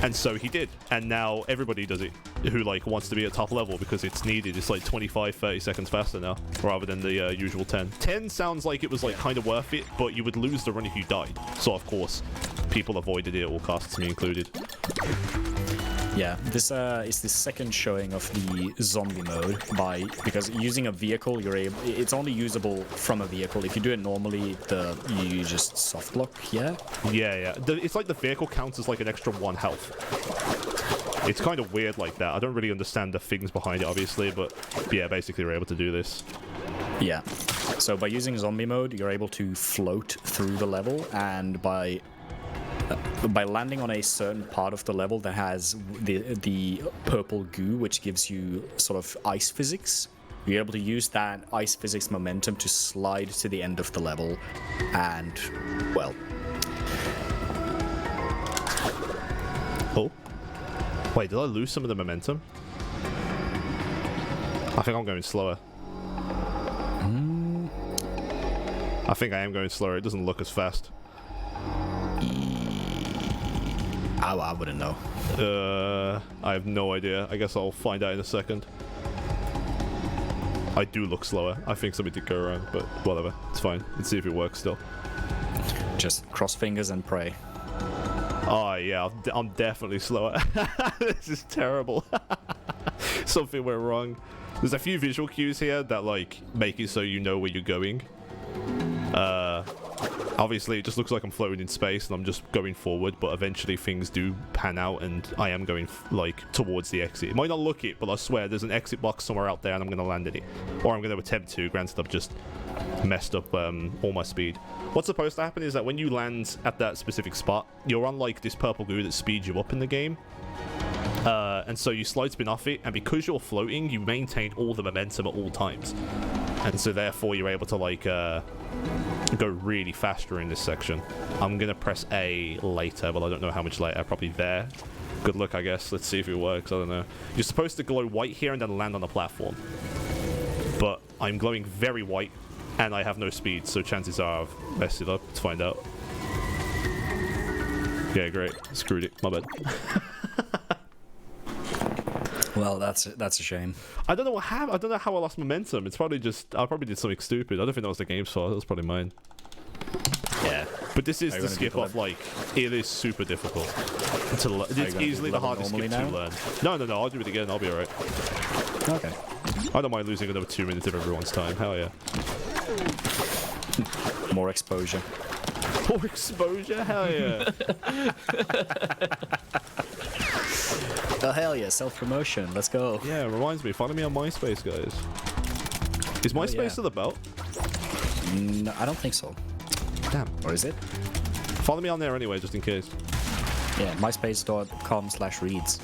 And so he did, and now everybody does it who wants to be at top level because it's needed. It's 25-30 seconds faster now rather than the usual 10. 10 sounds like it was kind of worth it, but you would lose the run if you died. So of course people avoided it at all costs, me included. Yeah, this is the second showing of the zombie mode because using a vehicle, it's only usable from a vehicle. If you do it normally, you just soft lock. Yeah. Yeah. It's like the vehicle counts as an extra 1 health. It's kind of weird like that. I don't really understand the things behind it, obviously, but yeah, basically we're able to do this. Yeah. So by using zombie mode, you're able to float through the level, and by landing on a certain part of the level that has the purple goo, which gives you sort of ice physics, you're able to use that ice physics momentum to slide to the end of the level, and, well... Oh. Wait, did I lose some of the momentum? I think I'm going slower. I think I am going slower. It doesn't look as fast. I wouldn't know. I have no idea. I guess I'll find out in a second. I do look slower. I think something did go wrong, but whatever. It's fine. Let's see if it works still. Just cross fingers and pray. Oh, yeah. I'm definitely slower. This is terrible. Something went wrong. There's a few visual cues here that, make it so you know where you're going. Obviously, it just looks like I'm floating in space and I'm just going forward, but eventually things do pan out and I am going, towards the exit. It might not look it, but I swear there's an exit box somewhere out there and I'm going to land in it. Or I'm going to attempt to, granted I've just messed up all my speed. What's supposed to happen is that when you land at that specific spot, you're on, this purple goo that speeds you up in the game. And so you slide spin off it, and because you're floating, you maintain all the momentum at all times. And so therefore you're able to, go really faster in this section. I'm gonna press A later, but I don't know how much later. Probably there. Good luck, I guess. Let's see if it works. I don't know. You're supposed to glow white here and then land on the platform. But I'm glowing very white, and I have no speed, so chances are I've messed it up. Let's find out. Yeah, great. Screwed it. My bad. Well, that's a shame. I don't know what happened. I don't know how I lost momentum. It's probably just I probably did something stupid. I don't think that was the game's fault. That was probably mine. Yeah. But this is the skip off. It is super difficult to learn. It's easily the hardest skip to learn. No. I'll do it again. I'll be alright. Okay. I don't mind losing another 2 minutes of everyone's time. Hell yeah. More exposure. More exposure? Hell yeah. Oh, hell yeah, self-promotion. Let's go. Yeah, it reminds me. Follow me on MySpace, guys. Is MySpace still about? No, I don't think so. Damn. Or is it? Follow me on there anyway, just in case. Yeah, myspace.com/Reidzz.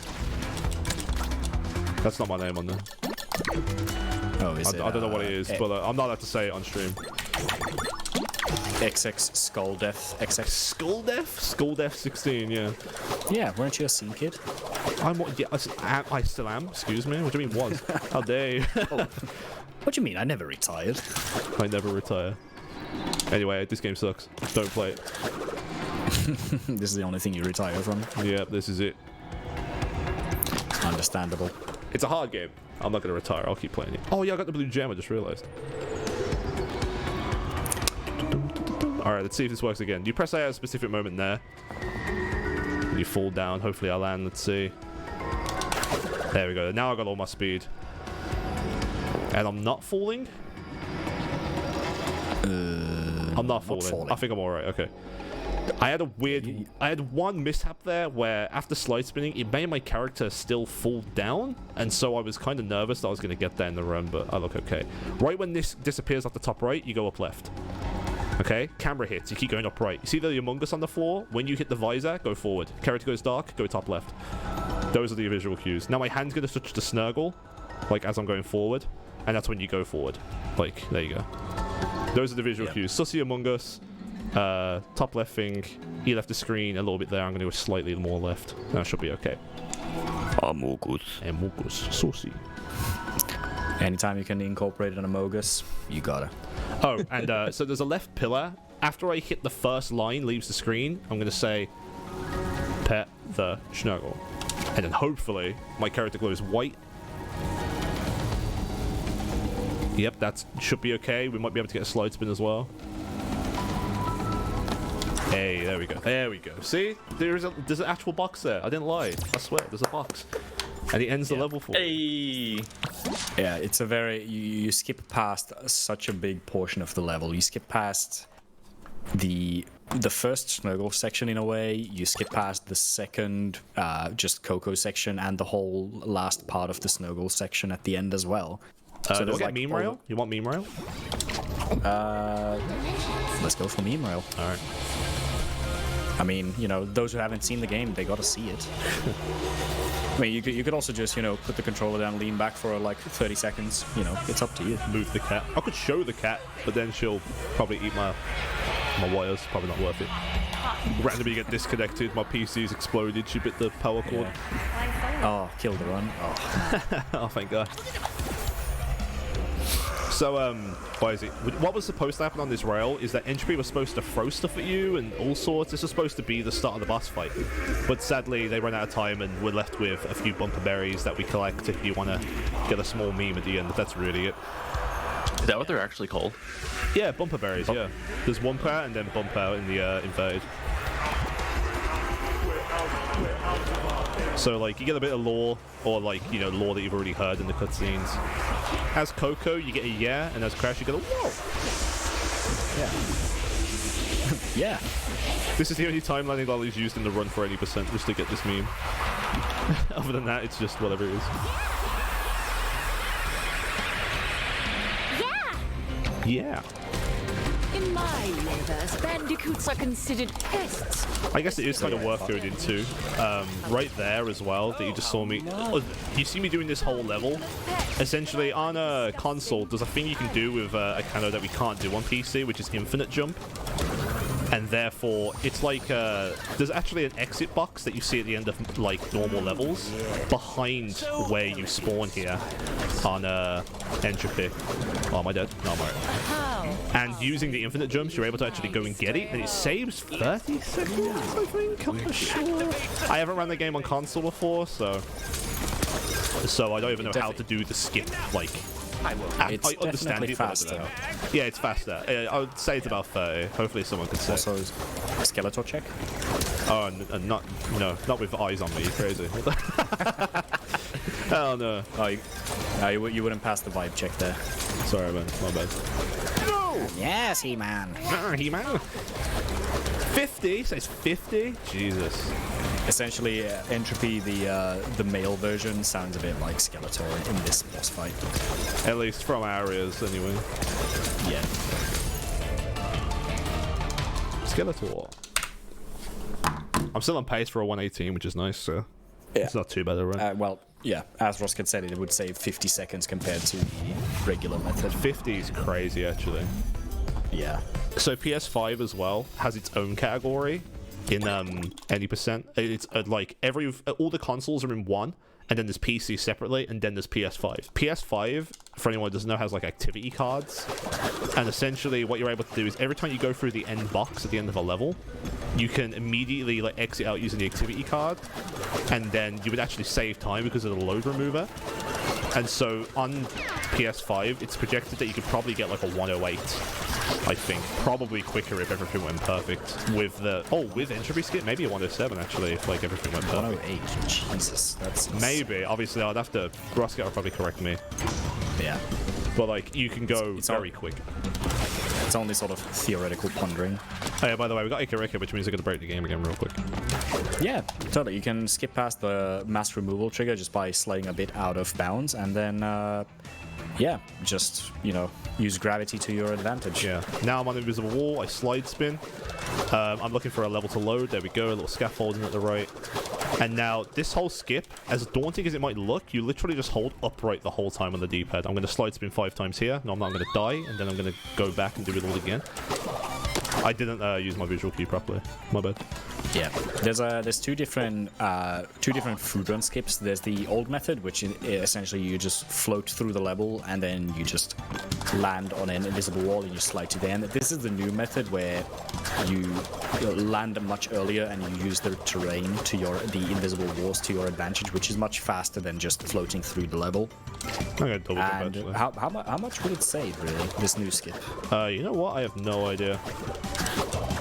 That's not my name on there. Oh, is it? I don't know what it is, but I'm not allowed to say it on stream. XX Skulldeath. XX Skulldeath? Skulldeath 16, yeah. Yeah, weren't you a scene kid? I still am. Excuse me. What do you mean was? How dare you? Oh. What do you mean? I never retired. I never retire. Anyway, this game sucks. Don't play it. This is the only thing you retire from. Yeah, this is it. understandable. It's a hard game. I'm not gonna retire. I'll keep playing it. Oh yeah, I got the blue gem. I just realized. All right, let's see if this works again. You press A at a specific moment there. You fall down. Hopefully I'll land. Let's see. There we go. Now I got all my speed. And I'm not falling? I'm not falling. I think I'm alright. Okay. I had a weird... I had one mishap there where after slide spinning, it made my character still fall down. And so I was kind of nervous that I was going to get there in the run, but I look okay. Right when this disappears off the top right, you go up left. Okay? Camera hits. You keep going up right. You see the Among Us on the floor? When you hit the visor, go forward. Character goes dark, go top left. Those are the visual cues. Now my hand's going to touch the snurgle, like as I'm going forward. And that's when you go forward. Like, there you go. Those are the visual cues. Sussy Among Us, top left thing, E left the screen, a little bit there. I'm going to go slightly more left. That should be okay. Amogus. Amogus. Sussy. Anytime you can incorporate an Amogus, you gotta. Oh, and so there's a left pillar. After I hit the first line, leaves the screen, I'm going to say, pet the schnurgle. And then hopefully, my character glows white. Yep, that should be okay. We might be able to get a slide spin as well. Hey, there we go. There we go. See? There's an actual box there. I didn't lie. I swear, there's a box. And it ends the level for Hey. Yeah, it's a very... You skip past such a big portion of the level. You skip past the first snuggle section in a way. You skip past the second just Coco section and the whole last part of the snuggle section at the end as well. So do I get meme rail? You want meme rail? Let's go for meme rail. All right. I mean, you know, those who haven't seen the game, they gotta see it. I mean, you could also just, you know, put the controller down, lean back for like 30 seconds. You know, it's up to you. Move the cat. I could show the cat, but then she'll probably eat my wires. Probably not worth it. Randomly get disconnected. My PC's exploded. She bit the power cord. Yeah. Oh, killed the run. Oh. Oh, thank God. So, why is it? What was supposed to happen on this rail is that Entropy was supposed to throw stuff at you and all sorts. This was supposed to be the start of the boss fight. But sadly, they ran out of time and we're left with a few bumper berries that we collect if you want to get a small meme at the end. But that's really it. Is that what they're actually called? Yeah, bumper berries, yeah. There's bumper and then bump out in the inverted. So, like, you get a bit of lore, or, like, you know, lore that you've already heard in the cutscenes. As Coco, you get a yeah, and as Crash, you get a whoa! Yeah. Yeah. This is the only time landing dollar is used in the run for any percent, just to get this meme. Other than that, it's just whatever it is. Yeah! Yeah. In my universe, bandicoots are considered pests. I guess it is kind of worth going into. Right there as well, that you just saw me. Oh, you see me doing this whole level. Essentially, on a console, there's a thing you can do with a Kano that we can't do on PC, which is infinite jump. And therefore, it's like, there's actually an exit box that you see at the end of, like, normal levels behind where you spawn here on Entropy. Oh, am I dead? No, I'm alright. And using the infinite jumps, you're able to actually go and get it, and it saves 30 seconds, I think? I'm not sure. I haven't run the game on console before, so I don't even know how to do the skip, like... I understand it faster. Yeah, it's faster. I would say it's about 30. Hopefully someone can say. Also, a Skeletor check? Oh, not with eyes on me. Crazy. Hell no. Oh, you wouldn't pass the vibe check there. Sorry, man. My bad. No! Yes, He-Man. He-Man. 50? Says 50? Jesus. Essentially, Entropy, the male version, sounds a bit like Skeletor in this boss fight. At least from areas, anyway. Yeah. Skeletor. I'm still on pace for a 118, which is nice, so Yeah. it's not too bad a run. Well, yeah, as Roskin said, it would save 50 seconds compared to the regular method. 50 is crazy, actually. Yeah. So PS5 as well has its own category in any percent. It's like all the consoles are in one, and then there's PC separately, and then there's PS5. PS5, for anyone who doesn't know, has like activity cards, and essentially what you're able to do is every time you go through the end box at the end of a level, you can immediately like exit out using the activity card, and then you would actually save time because of the load remover. And so on PS5, it's projected that you could probably get like a 108, I think. Probably quicker if everything went perfect. With the with entropy skip, maybe a 107 actually, if like everything went perfect. 108, Jesus, that's Maybe. Obviously, I'd have to. Roscoe will probably correct me. yeah. But like, you can go It's very quick. It's only sort of theoretical pondering. Oh yeah, by the way, we got Ikarika, which means we're gonna break the game again real quick. Yeah, totally. You can skip past the mass removal trigger just by sliding a bit out of bounds, and then, yeah, just, you know, use gravity to your advantage. Yeah. Now I'm on invisible wall. I slide spin. I'm looking for a level to load. There we go. A little scaffolding at the right. And now this whole skip, as daunting as it might look, you literally just hold upright the whole time on the D-pad. I'm going to slide spin 5 times here. No, I'm not. I'm going to die, and then I'm going to go back and do it all again. I didn't use my visual key properly. My bad. Yeah, there's two different food run skips. There's the old method, which is essentially you just float through the level and then you just land on an invisible wall and you slide to the end. This is the new method where you land much earlier and you use the terrain to the invisible walls to your advantage, which is much faster than just floating through the level. I'm gonna double jump And actually. how much would it save, really, this new skip? You know what? I have no idea.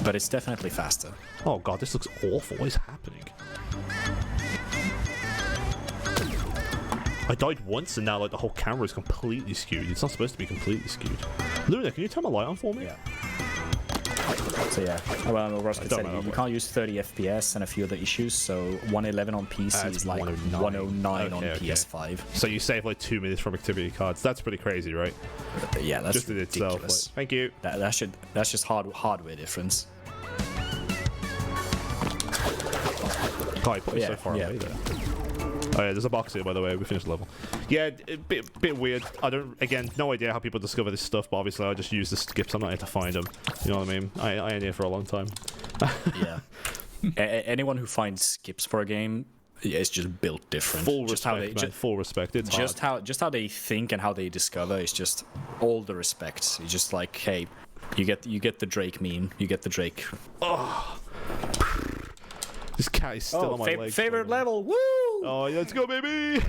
But it's definitely faster. Oh god, this looks awful. What is happening? I died once and now like the whole camera is completely skewed. It's not supposed to be completely skewed. Luna, can you turn my light on for me? Yeah. So yeah, well, Roscoe said know you what. can't use 30 FPS and a few other issues, so 111 on PC it's is like 109 on PS5. So you save like 2 minutes from activity cards. That's pretty crazy, right? Yeah, that's Just in itself. Like, ridiculous. thank you. That's just hardware difference. God, I put me Yeah, so far yeah. away there. Oh yeah, there's a box here, by the way. We finished the level. Yeah, a bit weird. I don't, again, no idea how people discover this stuff, but obviously I just use the skips. I'm not here to find them. You know what I mean? I ain't here for a long time. Yeah. Anyone who finds skips for a game is just built different. Full just respect, man. Full respect. It's hard. just how they think and how they discover is just all the respect. It's just like, hey, you get the Drake meme. You get the Drake. Oh. This cat is still on my legs. Favorite level, woo! Oh, yeah, let's go, baby!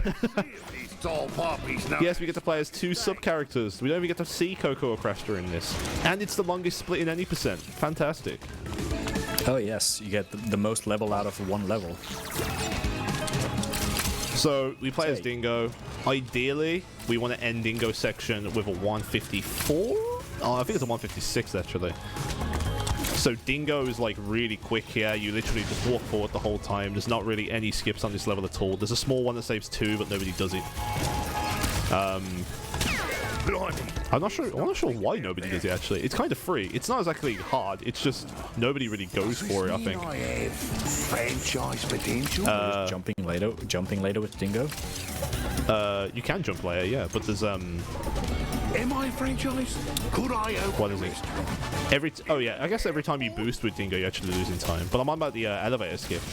These tall poppies now. Yes, we get to play as 2 sub-characters. We don't even get to see Coco or Crash during this. And it's the longest split in any percent. Fantastic. Oh yes, you get the most level out of one level. So, we play as Dingo. Ideally, we want to end Dingo section with a 154? Oh, I think it's a 156, actually. So Dingo is like really quick here. You literally just walk forward the whole time. There's not really any skips on this level at all. There's a small one that saves 2, but nobody does it. I'm not sure why nobody does it actually. It's kind of free. It's not exactly hard. It's just nobody really goes for it, I think. I have franchise potential. Jumping later with Dingo. You can jump layer, yeah, but there's Am I a franchise? Could I open what is it? Oh yeah, I guess every time you boost with Dingo, you're actually losing time. But I'm on about the elevator skip.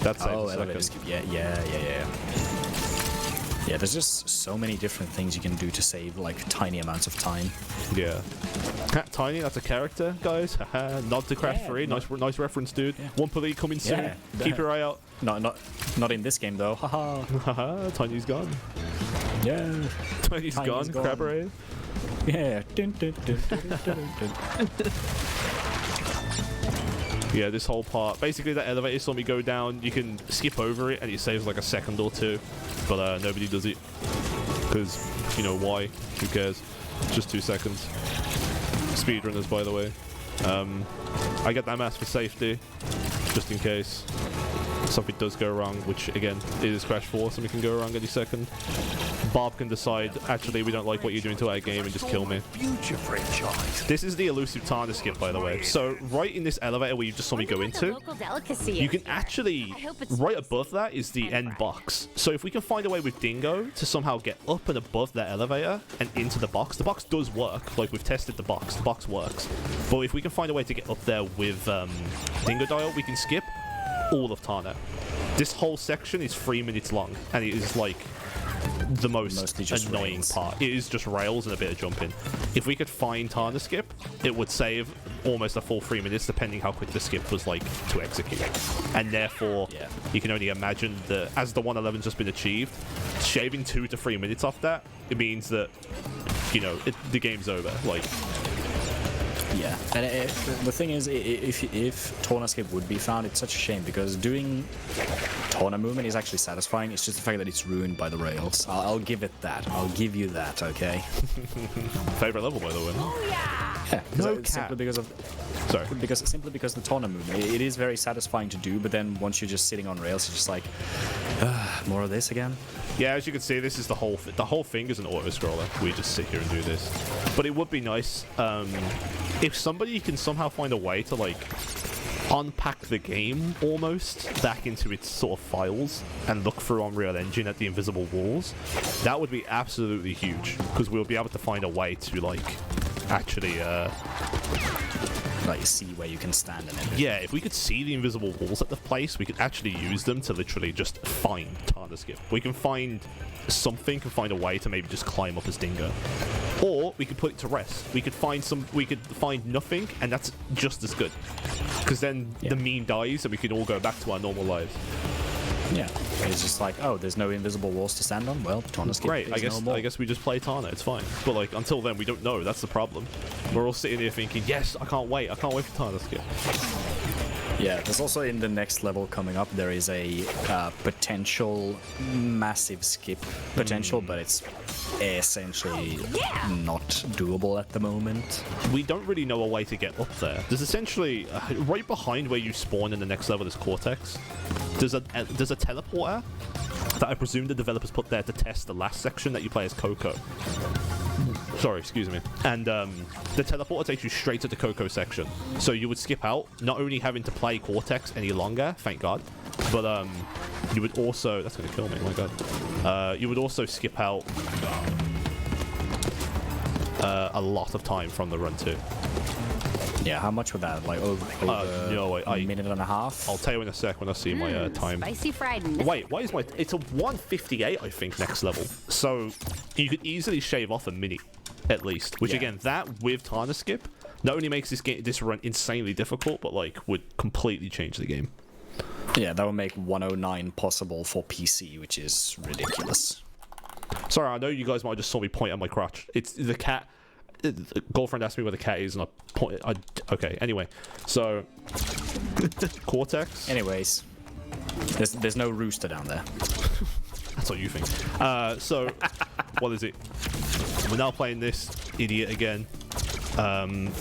That's Elevator skip. Yeah. Yeah, there's just so many different things you can do to save like tiny amounts of time. Yeah. Tiny, that's a character, guys. Nod to Crash 3. Nice reference, dude. Yeah. One per league coming soon. Yeah. Keep your eye out. Not in this game though. Haha. Haha, Tiny's gone. Yeah. Tiny's gone. gone. Crabberay. Yeah. Yeah, this whole part. Basically, that elevator saw me go down. You can skip over it, and it saves like a second or 2. But nobody does it. Because, you know, why? Who cares? Just 2 seconds. Speedrunners, by the way. I get that mask for safety. Just in case something does go wrong, which, again, it is Crash 4. Something can go wrong any second. Bob can decide, actually, we don't like what you're doing to our game and just kill me. Future franchise. This is the elusive Tana skip, by the way. So, right in this elevator where you just saw me go into, you can actually, right above that is the end box. So if we can find a way with Dingo to somehow get up and above that elevator and into the box does work. Like, we've tested the box works. But if we can find a way to get up there with Dingo Dial, we can skip all of Tana. This whole section is 3 minutes long, and it is like the most annoying part. It is just rails and a bit of jumping. If we could find Tana skip, it would save almost a full 3 minutes, depending how quick the skip was like to execute. And therefore, you can only imagine that as the 111's just been achieved, shaving 2 to 3 minutes off that, it means that, you know, the game's over. Like, yeah, and the thing is, if Torna skip would be found, it's such a shame because doing Torna movement is actually satisfying. It's just the fact that it's ruined by the rails. I'll give it that. I'll give you that, okay? Favorite level, by the way. Yeah, simply because of simply because the Torna movement, it is very satisfying to do. But then once you're just sitting on rails, you're just like, more of this again. Yeah, as you can see, this is the whole thing is an auto scroller. We just sit here and do this. But it would be nice if somebody can somehow find a way to like unpack the game almost back into its sort of files and look through Unreal Engine at the invisible walls. That would be absolutely huge because we'll be able to find a way to like actually like see where you can stand and everything. Yeah, if we could see the invisible walls at the place, we could actually use them to literally just find Tana skip. We can find something, can find a way to maybe just climb up as Dingo. Or we could put it to rest. We could find nothing, and that's just as good. Because then the meme dies and we can all go back to our normal lives. Yeah, it's just like, oh, there's no invisible walls to stand on. Well, Tana skip. Great, I guess we just play Tana. It's fine. But like until then, we don't know. That's the problem. We're all sitting here thinking, yes, I can't wait for Tana skip. Yeah, there's also in the next level coming up, there is a potential massive skip potential, but it's essentially not doable at the moment. We don't really know a way to get up there. There's essentially right behind where you spawn in the next level is Cortex. There's a teleporter that I presume the developers put there to test the last section that you play as Coco. Sorry, excuse me. And the teleporter takes you straight to the Coco section. So you would skip out, not only having to play Cortex any longer, thank God, but you would also... That's going to kill me, oh my God. You would also skip out a lot of time from the run too. Yeah, how much would that? Like over a minute and a half? I'll tell you in a sec when I see my time. Spicy fried. Wait, why is my... It's a 158, I think, next level. So you could easily shave off a minute, at least. Which, again, that with Tana skip, not only makes this run insanely difficult, but, like, would completely change the game. Yeah, that would make 109 possible for PC, which is ridiculous. Sorry, I know you guys might have just saw me point at my crotch. It's the cat... Girlfriend asked me where the cat is, and okay, anyway. So... Cortex. Anyways. There's no rooster down there. That's what you think. So, what is it? We're now playing this idiot again.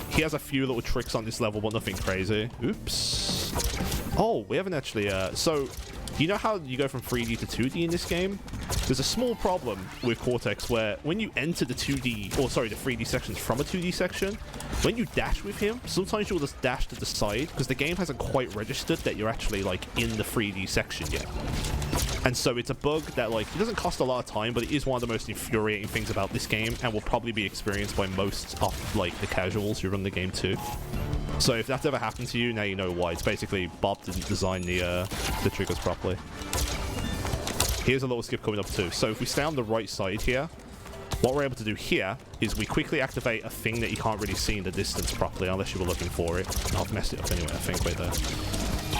He has a few little tricks on this level, but nothing crazy. Oops. Oh, we haven't actually... So, you know how you go from 3D to 2D in this game? There's a small problem with Cortex where when you enter the 3D sections from a 2D section, when you dash with him, sometimes you'll just dash to the side because the game hasn't quite registered that you're actually like in the 3D section yet. And so it's a bug that like, it doesn't cost a lot of time, but it is one of the most infuriating things about this game and will probably be experienced by most of like the casuals who run the game too. So if that's ever happened to you, now you know why. It's basically Bob didn't design the triggers properly. Here's a little skip coming up too. So if we stay on the right side here, what we're able to do here is we quickly activate a thing that you can't really see in the distance properly unless you were looking for it. I've messed it up anyway, I think, right there.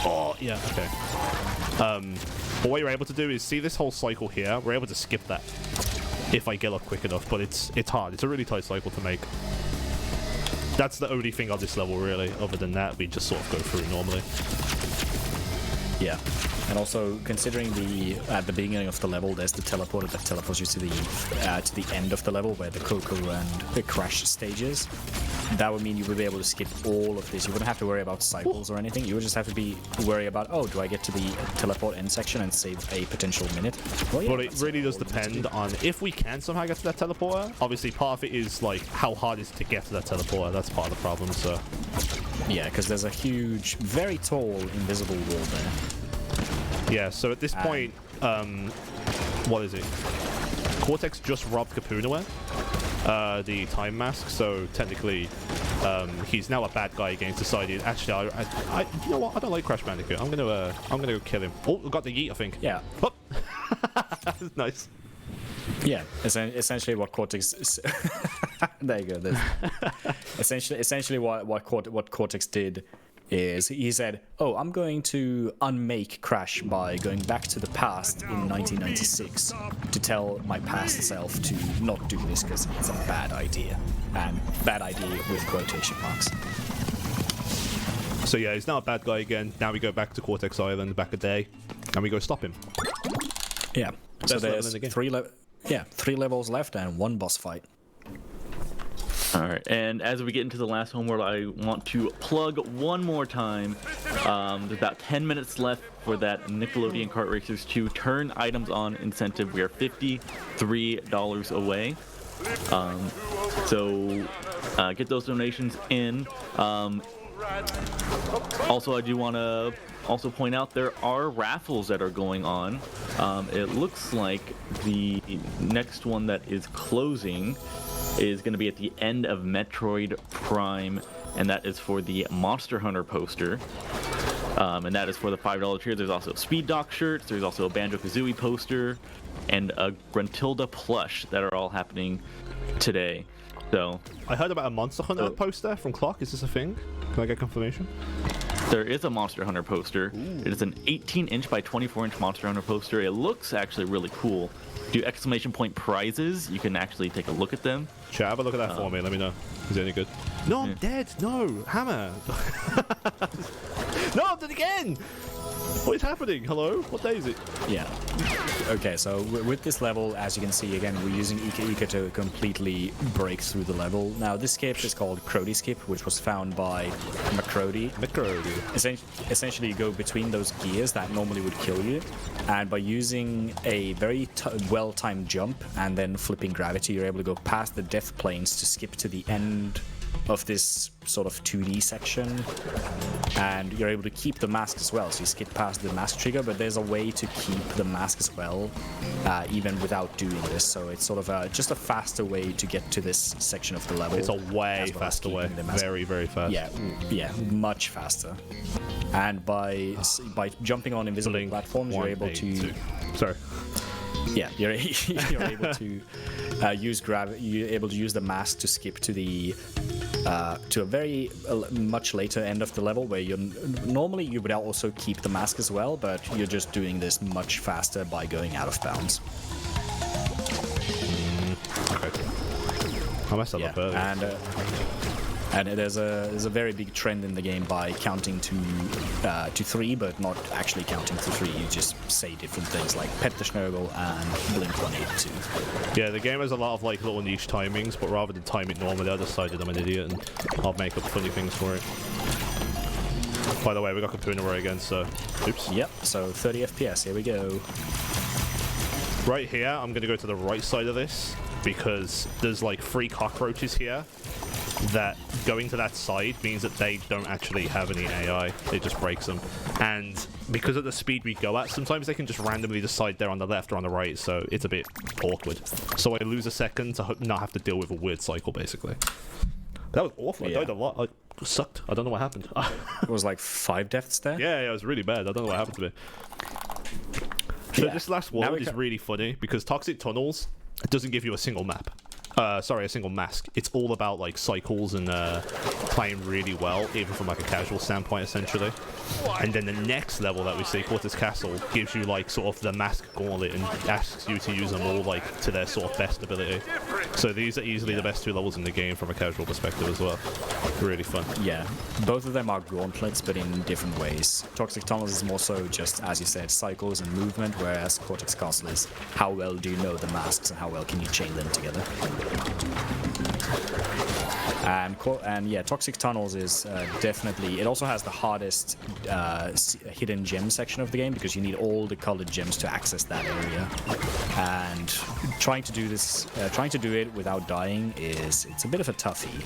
Oh, yeah, okay. But what you're able to do is see this whole cycle here. We're able to skip that if I get up quick enough, but it's hard. It's a really tight cycle to make. That's the only thing on this level, really. Other than that, we just sort of go through it normally. Yeah. And also, considering at the beginning of the level, there's the teleporter that teleports you to the end of the level where the Coco and the Crash stages. That would mean you would be able to skip all of this. You wouldn't have to worry about cycles or anything. You would just have to worry about, oh, do I get to the teleport end section and save a potential minute? Well, yeah, but it really does depend on if we can somehow get to that teleporter. Obviously, part of it is like how hard is it to get to that teleporter. That's part of the problem. So yeah, because there's a huge, very tall invisible wall there. Yeah, so at this point, what is it? Cortex just robbed Kapunaware, the time mask, so technically he's now a bad guy against society. Actually, you know what? I don't like Crash Bandicoot. I'm gonna go kill him. Oh, we got the yeet, I think. Yeah. Oh. Nice. Yeah, essentially what Cortex is... There you go. Essentially, what Cortex did is he said, "Oh, I'm going to unmake Crash by going back to the past in 1996 to tell my past self to not do this because it's a bad idea." And bad idea with quotation marks. So yeah, he's now a bad guy again. Now we go back to Cortex Island, back a day, and we go stop him. Yeah. Best So level there's in the game. 3 levels left and 1 boss fight. All right, and as we get into the last homeworld, I want to plug one more time. There's about 10 minutes left for that Nickelodeon Kart Racers 2 Turn Items On incentive. We are $53 away. So get those donations in. Also, I do want to also point out there are raffles that are going on. It looks like the next one that is closing is going to be at the end of Metroid Prime, and that is for the Monster Hunter poster. And that is for the $5 tier. There's also Speed Dock shirts, there's also a Banjo-Kazooie poster, and a Gruntilda plush that are all happening today. So I heard about a Monster Hunter poster from Clock. Is this a thing? Can I get confirmation? there is a Monster Hunter poster. Ooh. It is an 18-inch by 24-inch Monster Hunter poster. It looks actually really cool. Do exclamation point prizes. You can actually take a look at them. Chat, have a look at that for me. Let me know. Is it any good? No, I'm dead. No, Hammer. No, I'm dead again. What is happening? Hello? What day is it? Yeah. Okay, so with this level, as you can see, again, we're using Ika to completely break through the level. Now, this skip is called Crody Skip, which was found by McCrody. Essentially, you go between those gears that normally would kill you, and by using a very well-timed jump and then flipping gravity, you're able to go past the death planes to skip to the end of this sort of 2D section, and you're able to keep the mask as well, so you skip past the mask trigger, but there's a way to keep the mask as well, even without doing this, so it's sort of just a faster way to get to this section of the level. It's a way faster way. Very, very fast. Yeah, much faster. And by jumping on invisible platforms, you're able to... Sorry. Yeah, you're able to use You're able to use the mask to skip to the to a very much later end of the level where normally you would also keep the mask as well, but you're just doing this much faster by going out of bounds. Okay. I messed that up earlier. And there's a very big trend in the game by counting to 3, but not actually counting to 3. You just say different things like Pet the Schnurgle and Blink 182. Yeah, the game has a lot of like little niche timings, but rather than time it normally, I decided I'm an idiot and I'll make up funny things for it. By the way, we got Kapuna Roy again, so oops. Yep. So 30 FPS. Here we go. Right here, I'm gonna go to the right side of this because there's like 3 cockroaches here. That going to that side means that they don't actually have any AI. It just breaks them. And because of the speed we go at, sometimes they can just randomly decide they're on the left or on the right, so it's a bit awkward. So I lose a second to not have to deal with a weird cycle, basically. That was awful. Yeah. I died a lot. I sucked. I don't know what happened. It was like 5 deaths there? Yeah, it was really bad. I don't know what happened to me. So Yeah. this last world is really funny because Toxic Tunnels doesn't give you a single map. A single mask. It's all about like cycles and playing really well, even from like a casual standpoint, essentially. And then the next level that we see, Quarters Castle, gives you like sort of the mask gauntlet and asks you to use them all like to their sort of best ability. So these are easily the best 2 levels in the game from a casual perspective as well. Really fun. Yeah, both of them are gauntlets, but in different ways. Toxic Tunnels is more so just, as you said, cycles and movement, whereas Cortex Castle is how well do you know the masks and how well can you chain them together. And yeah, Toxic Tunnels is definitely... It also has the hardest hidden gem section of the game because you need all the colored gems to access that area. And trying to do it without dying it's a bit of a toughie.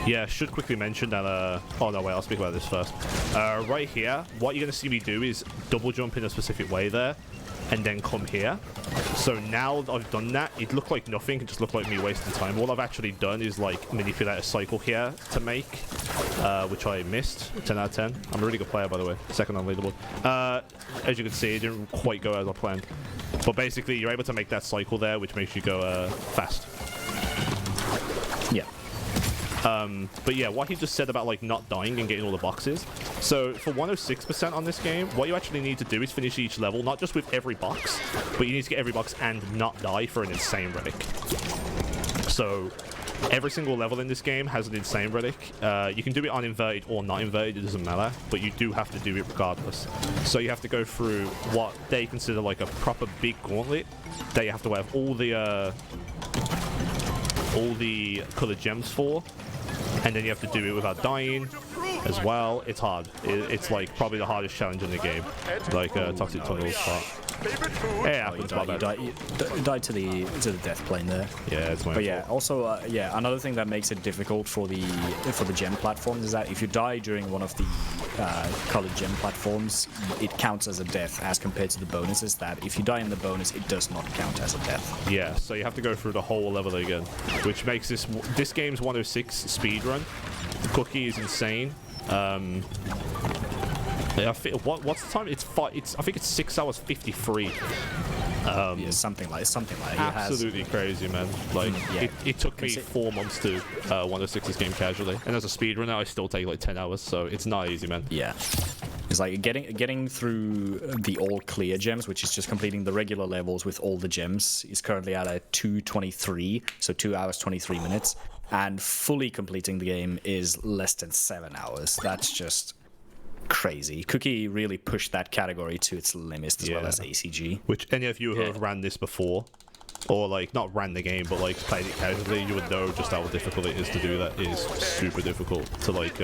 Yeah, should quickly mention that, oh no, wait, I'll speak about this first. Right here, what you're going to see me do is double jump in a specific way there, and then come here. So now that I've done that, it looked like nothing, it just looked like me wasting time. All I've actually done is like manipulate a cycle here to make, which I missed, 10 out of 10. I'm a really good player, by the way, second on leaderboard. As you can see, it didn't quite go as I planned. But basically, you're able to make that cycle there, which makes you go fast. Yeah. But yeah, what he just said about like not dying and getting all the boxes. So for 106% on this game, what you actually need to do is finish each level, not just with every box, but you need to get every box and not die for an insane relic. So every single level in this game has an insane relic. You can do it on inverted or not inverted, it doesn't matter, but you do have to do it regardless. So you have to go through what they consider like a proper big gauntlet that you have to have all the colored gems for, and then you have to do it without dying as well. It's hard. It's like probably the hardest challenge in the game, like Toxic Tunnels part. Yeah, You died to the death plane there. Yeah, it's my But yeah, fault. also yeah, another thing that makes it difficult for the gem platforms is that if you die during one of the colored gem platforms, it counts as a death, as compared to the bonuses that if you die in the bonus, it does not count as a death. Yeah, so you have to go through the whole level again, which makes this game's 106 speedrun. The cookie is insane. Yeah, what's the time? I think it's 6 hours 53. Yeah, something like that. Absolutely crazy, man. Like yeah. it took me 4 months to 106 this game casually, and as a speedrunner, I still take like 10 hours, so it's not easy, man. Yeah. It's like getting through the all clear gems, which is just completing the regular levels with all the gems, is currently at a 2:23, so 2 hours 23 minutes, and fully completing the game is less than 7 hours. That's just crazy. Cookie really pushed that category to its limits, as well as ACG. Which any of you who have ran this before, or like not ran the game but like played it casually, you would know just how difficult it is to do that. It is super difficult to like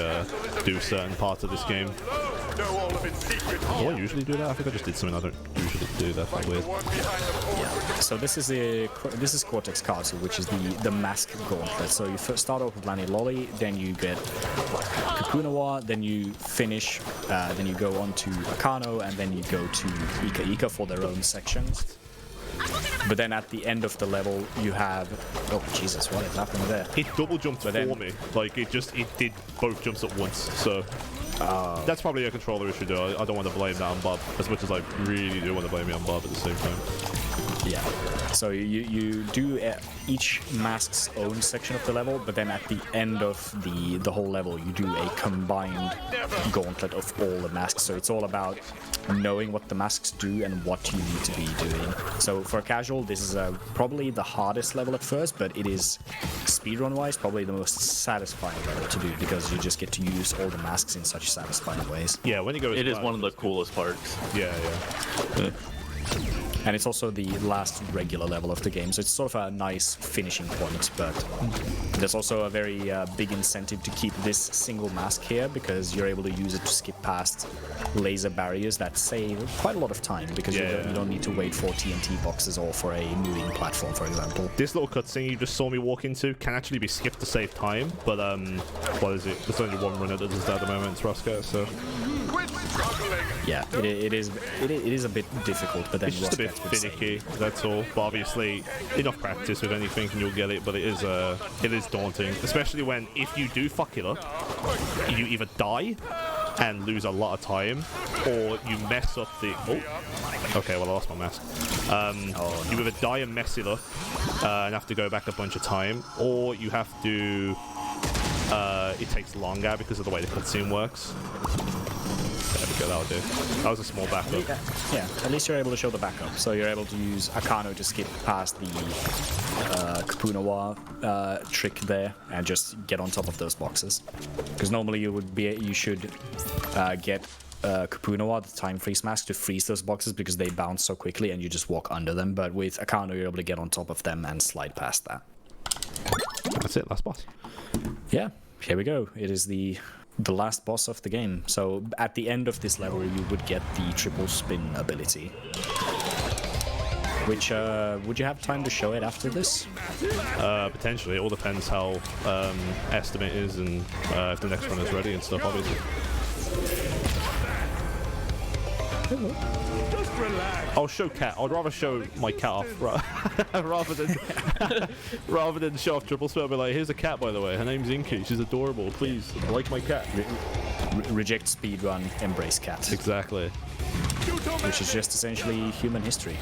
do certain parts of this game. Do I usually do that? I think I just did something I don't usually do. That's weird. Yeah. So this is Cortex Castle, which is the mask gauntlet. So you first start off with Lani Lolly, then you get Kapunawa, then you finish, then you go on to Akano, and then you go to Ika Ika for their own sections. But then at the end of the level, you have... Oh, Jesus, what is happening there? It double jumped for me. Like, it did both jumps at once, so... that's probably a controller issue, though. I don't want to blame that on Bob, as much as I really do want to blame it on Bob at the same time. Yeah. So you do each mask's own section of the level, but then at the end of the whole level, you do a combined gauntlet of all the masks. So it's all about knowing what the masks do and what you need to be doing. So for a casual, this is probably the hardest level at first, but it is, speedrun-wise, probably the most satisfying level to do, because you just get to use all the masks in such satisfying ways. Yeah, when you go... It is one of the coolest parts. Yeah. And it's also the last regular level of the game, so it's sort of a nice finishing point, but there's also a very big incentive to keep this single mask here, because you're able to use it to skip past laser barriers that save quite a lot of time, because you don't need to wait for TNT boxes or for a moving platform, for example. This little cutscene you just saw me walk into can actually be skipped to save time, but what is it? There's only one runner that does that at the moment, it's Roscoe, so... Yeah, it is a bit difficult, but then it's just a bit finicky, that's all. But obviously, enough practice with anything and you'll get it, but it is daunting. Especially when, if you do fuck it up, you either die and lose a lot of time, or you mess up the... Oh! Okay, well I lost my mask. You either die and mess it up, and have to go back a bunch of time, or you have to... it takes longer because of the way the cutscene works. There we go, that'll do. That was a small backup. Yeah, at least you're able to show the backup. So you're able to use Akano to skip past the Kapunawa trick there and just get on top of those boxes. Because normally you should get Kapunawa, the time freeze mask, to freeze those boxes because they bounce so quickly and you just walk under them. But with Akano, you're able to get on top of them and slide past that. That's it, last boss. Yeah, here we go. It is the last boss of the game. So at the end of this level, you would get the triple spin ability. Which, would you have time to show it after this? Potentially. It all depends how Estimate is and if the next one is ready and stuff, obviously. Just relax. I'll show cat. I'd rather show my cat off rather than show off triple spin. I'll be like, here's a cat, by the way. Her name's Inky. She's adorable. Please, like my cat. Reject speedrun, embrace cat. Exactly. Which is just essentially human history.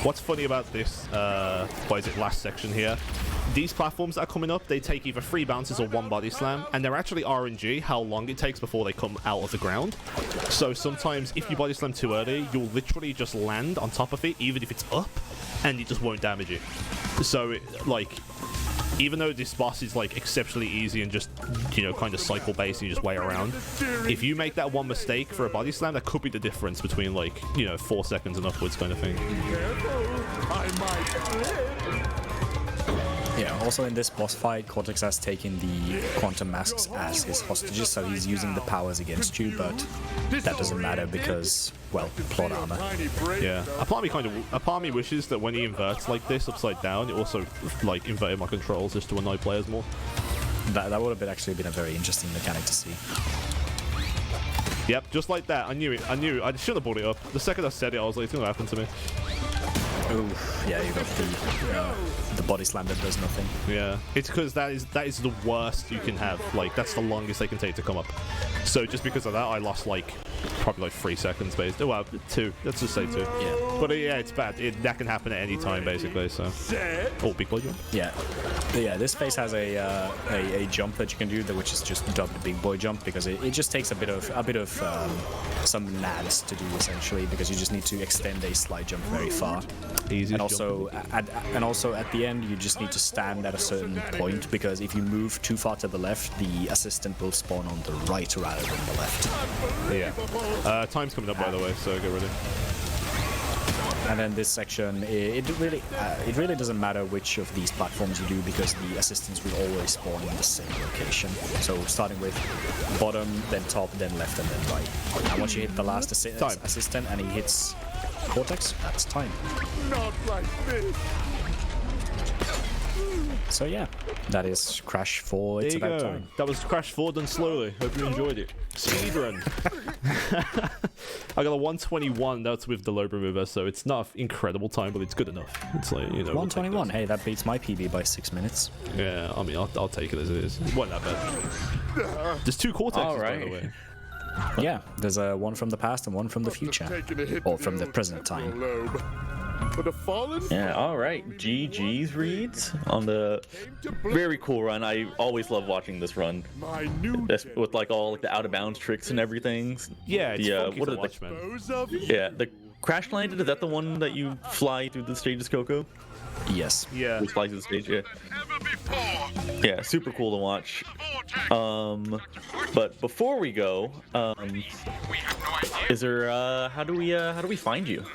What's funny about this, last section here? These platforms that are coming up, they take either 3 bounces or 1 body slam, and they're actually RNG how long it takes before they come out of the ground. So sometimes if you body slam too early, you'll literally just land on top of it, even if it's up, and it just won't damage you. So, even though this boss is exceptionally easy and just, kind of cycle based and you just way around, if you make that one mistake for a body slam, that could be the difference between 4 seconds and upwards kind of thing. Yeah, also in this boss fight, Cortex has taken the quantum masks as his hostages, so he's using the powers against you, but that doesn't matter because, well, plot armor. Yeah, a part of me wishes that when he inverts like this upside down, it also inverted my controls just to annoy players more. That would have actually been a very interesting mechanic to see. Yep, just like that. I knew it. I shouldn't have brought it up. The second I said it, I was like, it's gonna happen to me. Oh, yeah, you got the body slam that does nothing. Yeah, it's because that is the worst you can have. That's the longest they can take to come up. So just because of that, I lost probably 3 seconds based. Oh, well, 2. Let's just say 2. Yeah. But yeah, it's bad. That can happen at any time basically. So. Oh, big boy jump. Yeah. But yeah, this phase has a jump that you can do, which is just dubbed big boy jump because it just takes a bit of some nads to do essentially because you just need to extend a slide jump very far. Easy. And also at the end, you just need to stand at a certain point because if you move too far to the left, the assistant will spawn on the right rather than the left. Yeah. Time's coming up by the way, so get ready. And then this section, it really doesn't matter which of these platforms you do because the assistants will always spawn in the same location. So starting with bottom, then top, then left, and then right. And once you hit the last assistant and he hits Cortex, that's time. Not like this. So yeah, that is Crash 4. It's There you about go. time. That was Crash 4 done slowly. Hope you enjoyed it. Speedrun. I got a 121. That's with the lobe remover, so it's not incredible time, but it's good enough. It's 121. Hey, that beats my PB by 6 minutes. Yeah, I mean, I'll take it as it is. It wasn't that bad. There's 2 Cortexes, by the way. Yeah, there's one from the past and one from the future, or from the present time. But a fallen Yeah, alright. GG's Reidzz on the very cool run. I always love watching this run. my new With all the out of bounds tricks and everything. Yeah, it's funky what to are watch, man. foes of you. Yeah, the crash landed, is that the one that you fly through the stages, Coco? Yes. Yeah. You fly through the stage, yeah. Yeah, super cool to watch. But before we go, is there how do we find you?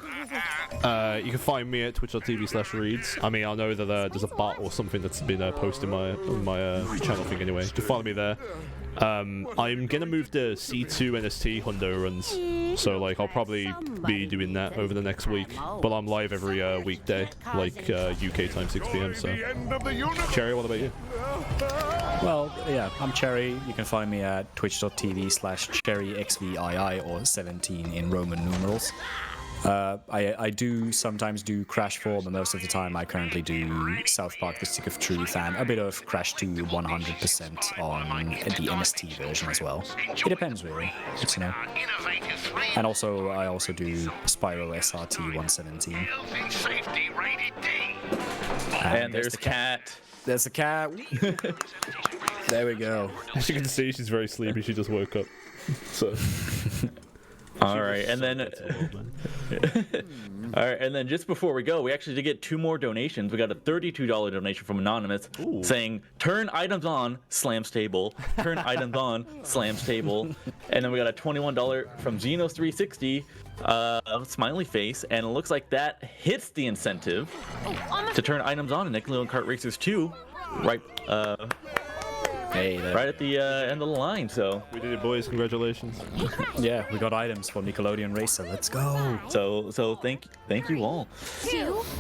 You can find me at twitch.tv/Reidzz. I mean, I know that there's a bot or something that's been posted on my channel thing anyway. You can follow me there. I'm gonna move the C2 NST Hundo runs, so I'll probably be doing that over the next week. But I'm live every weekday, UK time 6 p.m. So, Cherry, what about you? Well, yeah, I'm Cherry. You can find me at twitch.tv/CherryXVII or 17 in Roman numerals. I do sometimes do Crash 4, but most of the time I currently do South Park: The Stick of Truth and a bit of Crash 2 100% on the MST version as well. It depends really, it's, And also I also do Spyro SRT 117. And there's the cat. There's the cat. There we go. As you can see, she's very sleepy. She just woke up. So. All right, and then all right, and then just before we go, we actually did get 2 more donations. We got a $32 donation from Anonymous saying, "Turn items on, slams table. Turn items on, slams table." And then we got a $21 from Xenos360, smiley face, and it looks like that hits the incentive to turn items on in Nickelodeon Kart Racers 2, right? Hey, Right at the end of the line. So We did it, boys. Congratulations. yeah, we got items for Nickelodeon Racer. Let's go. So thank you all.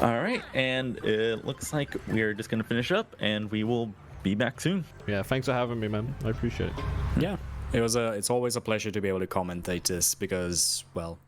All right, and it looks like we are just gonna finish up, and we will be back soon. Yeah, thanks for having me, man. I appreciate it. Yeah, it's always a pleasure to be able to commentate this because, well,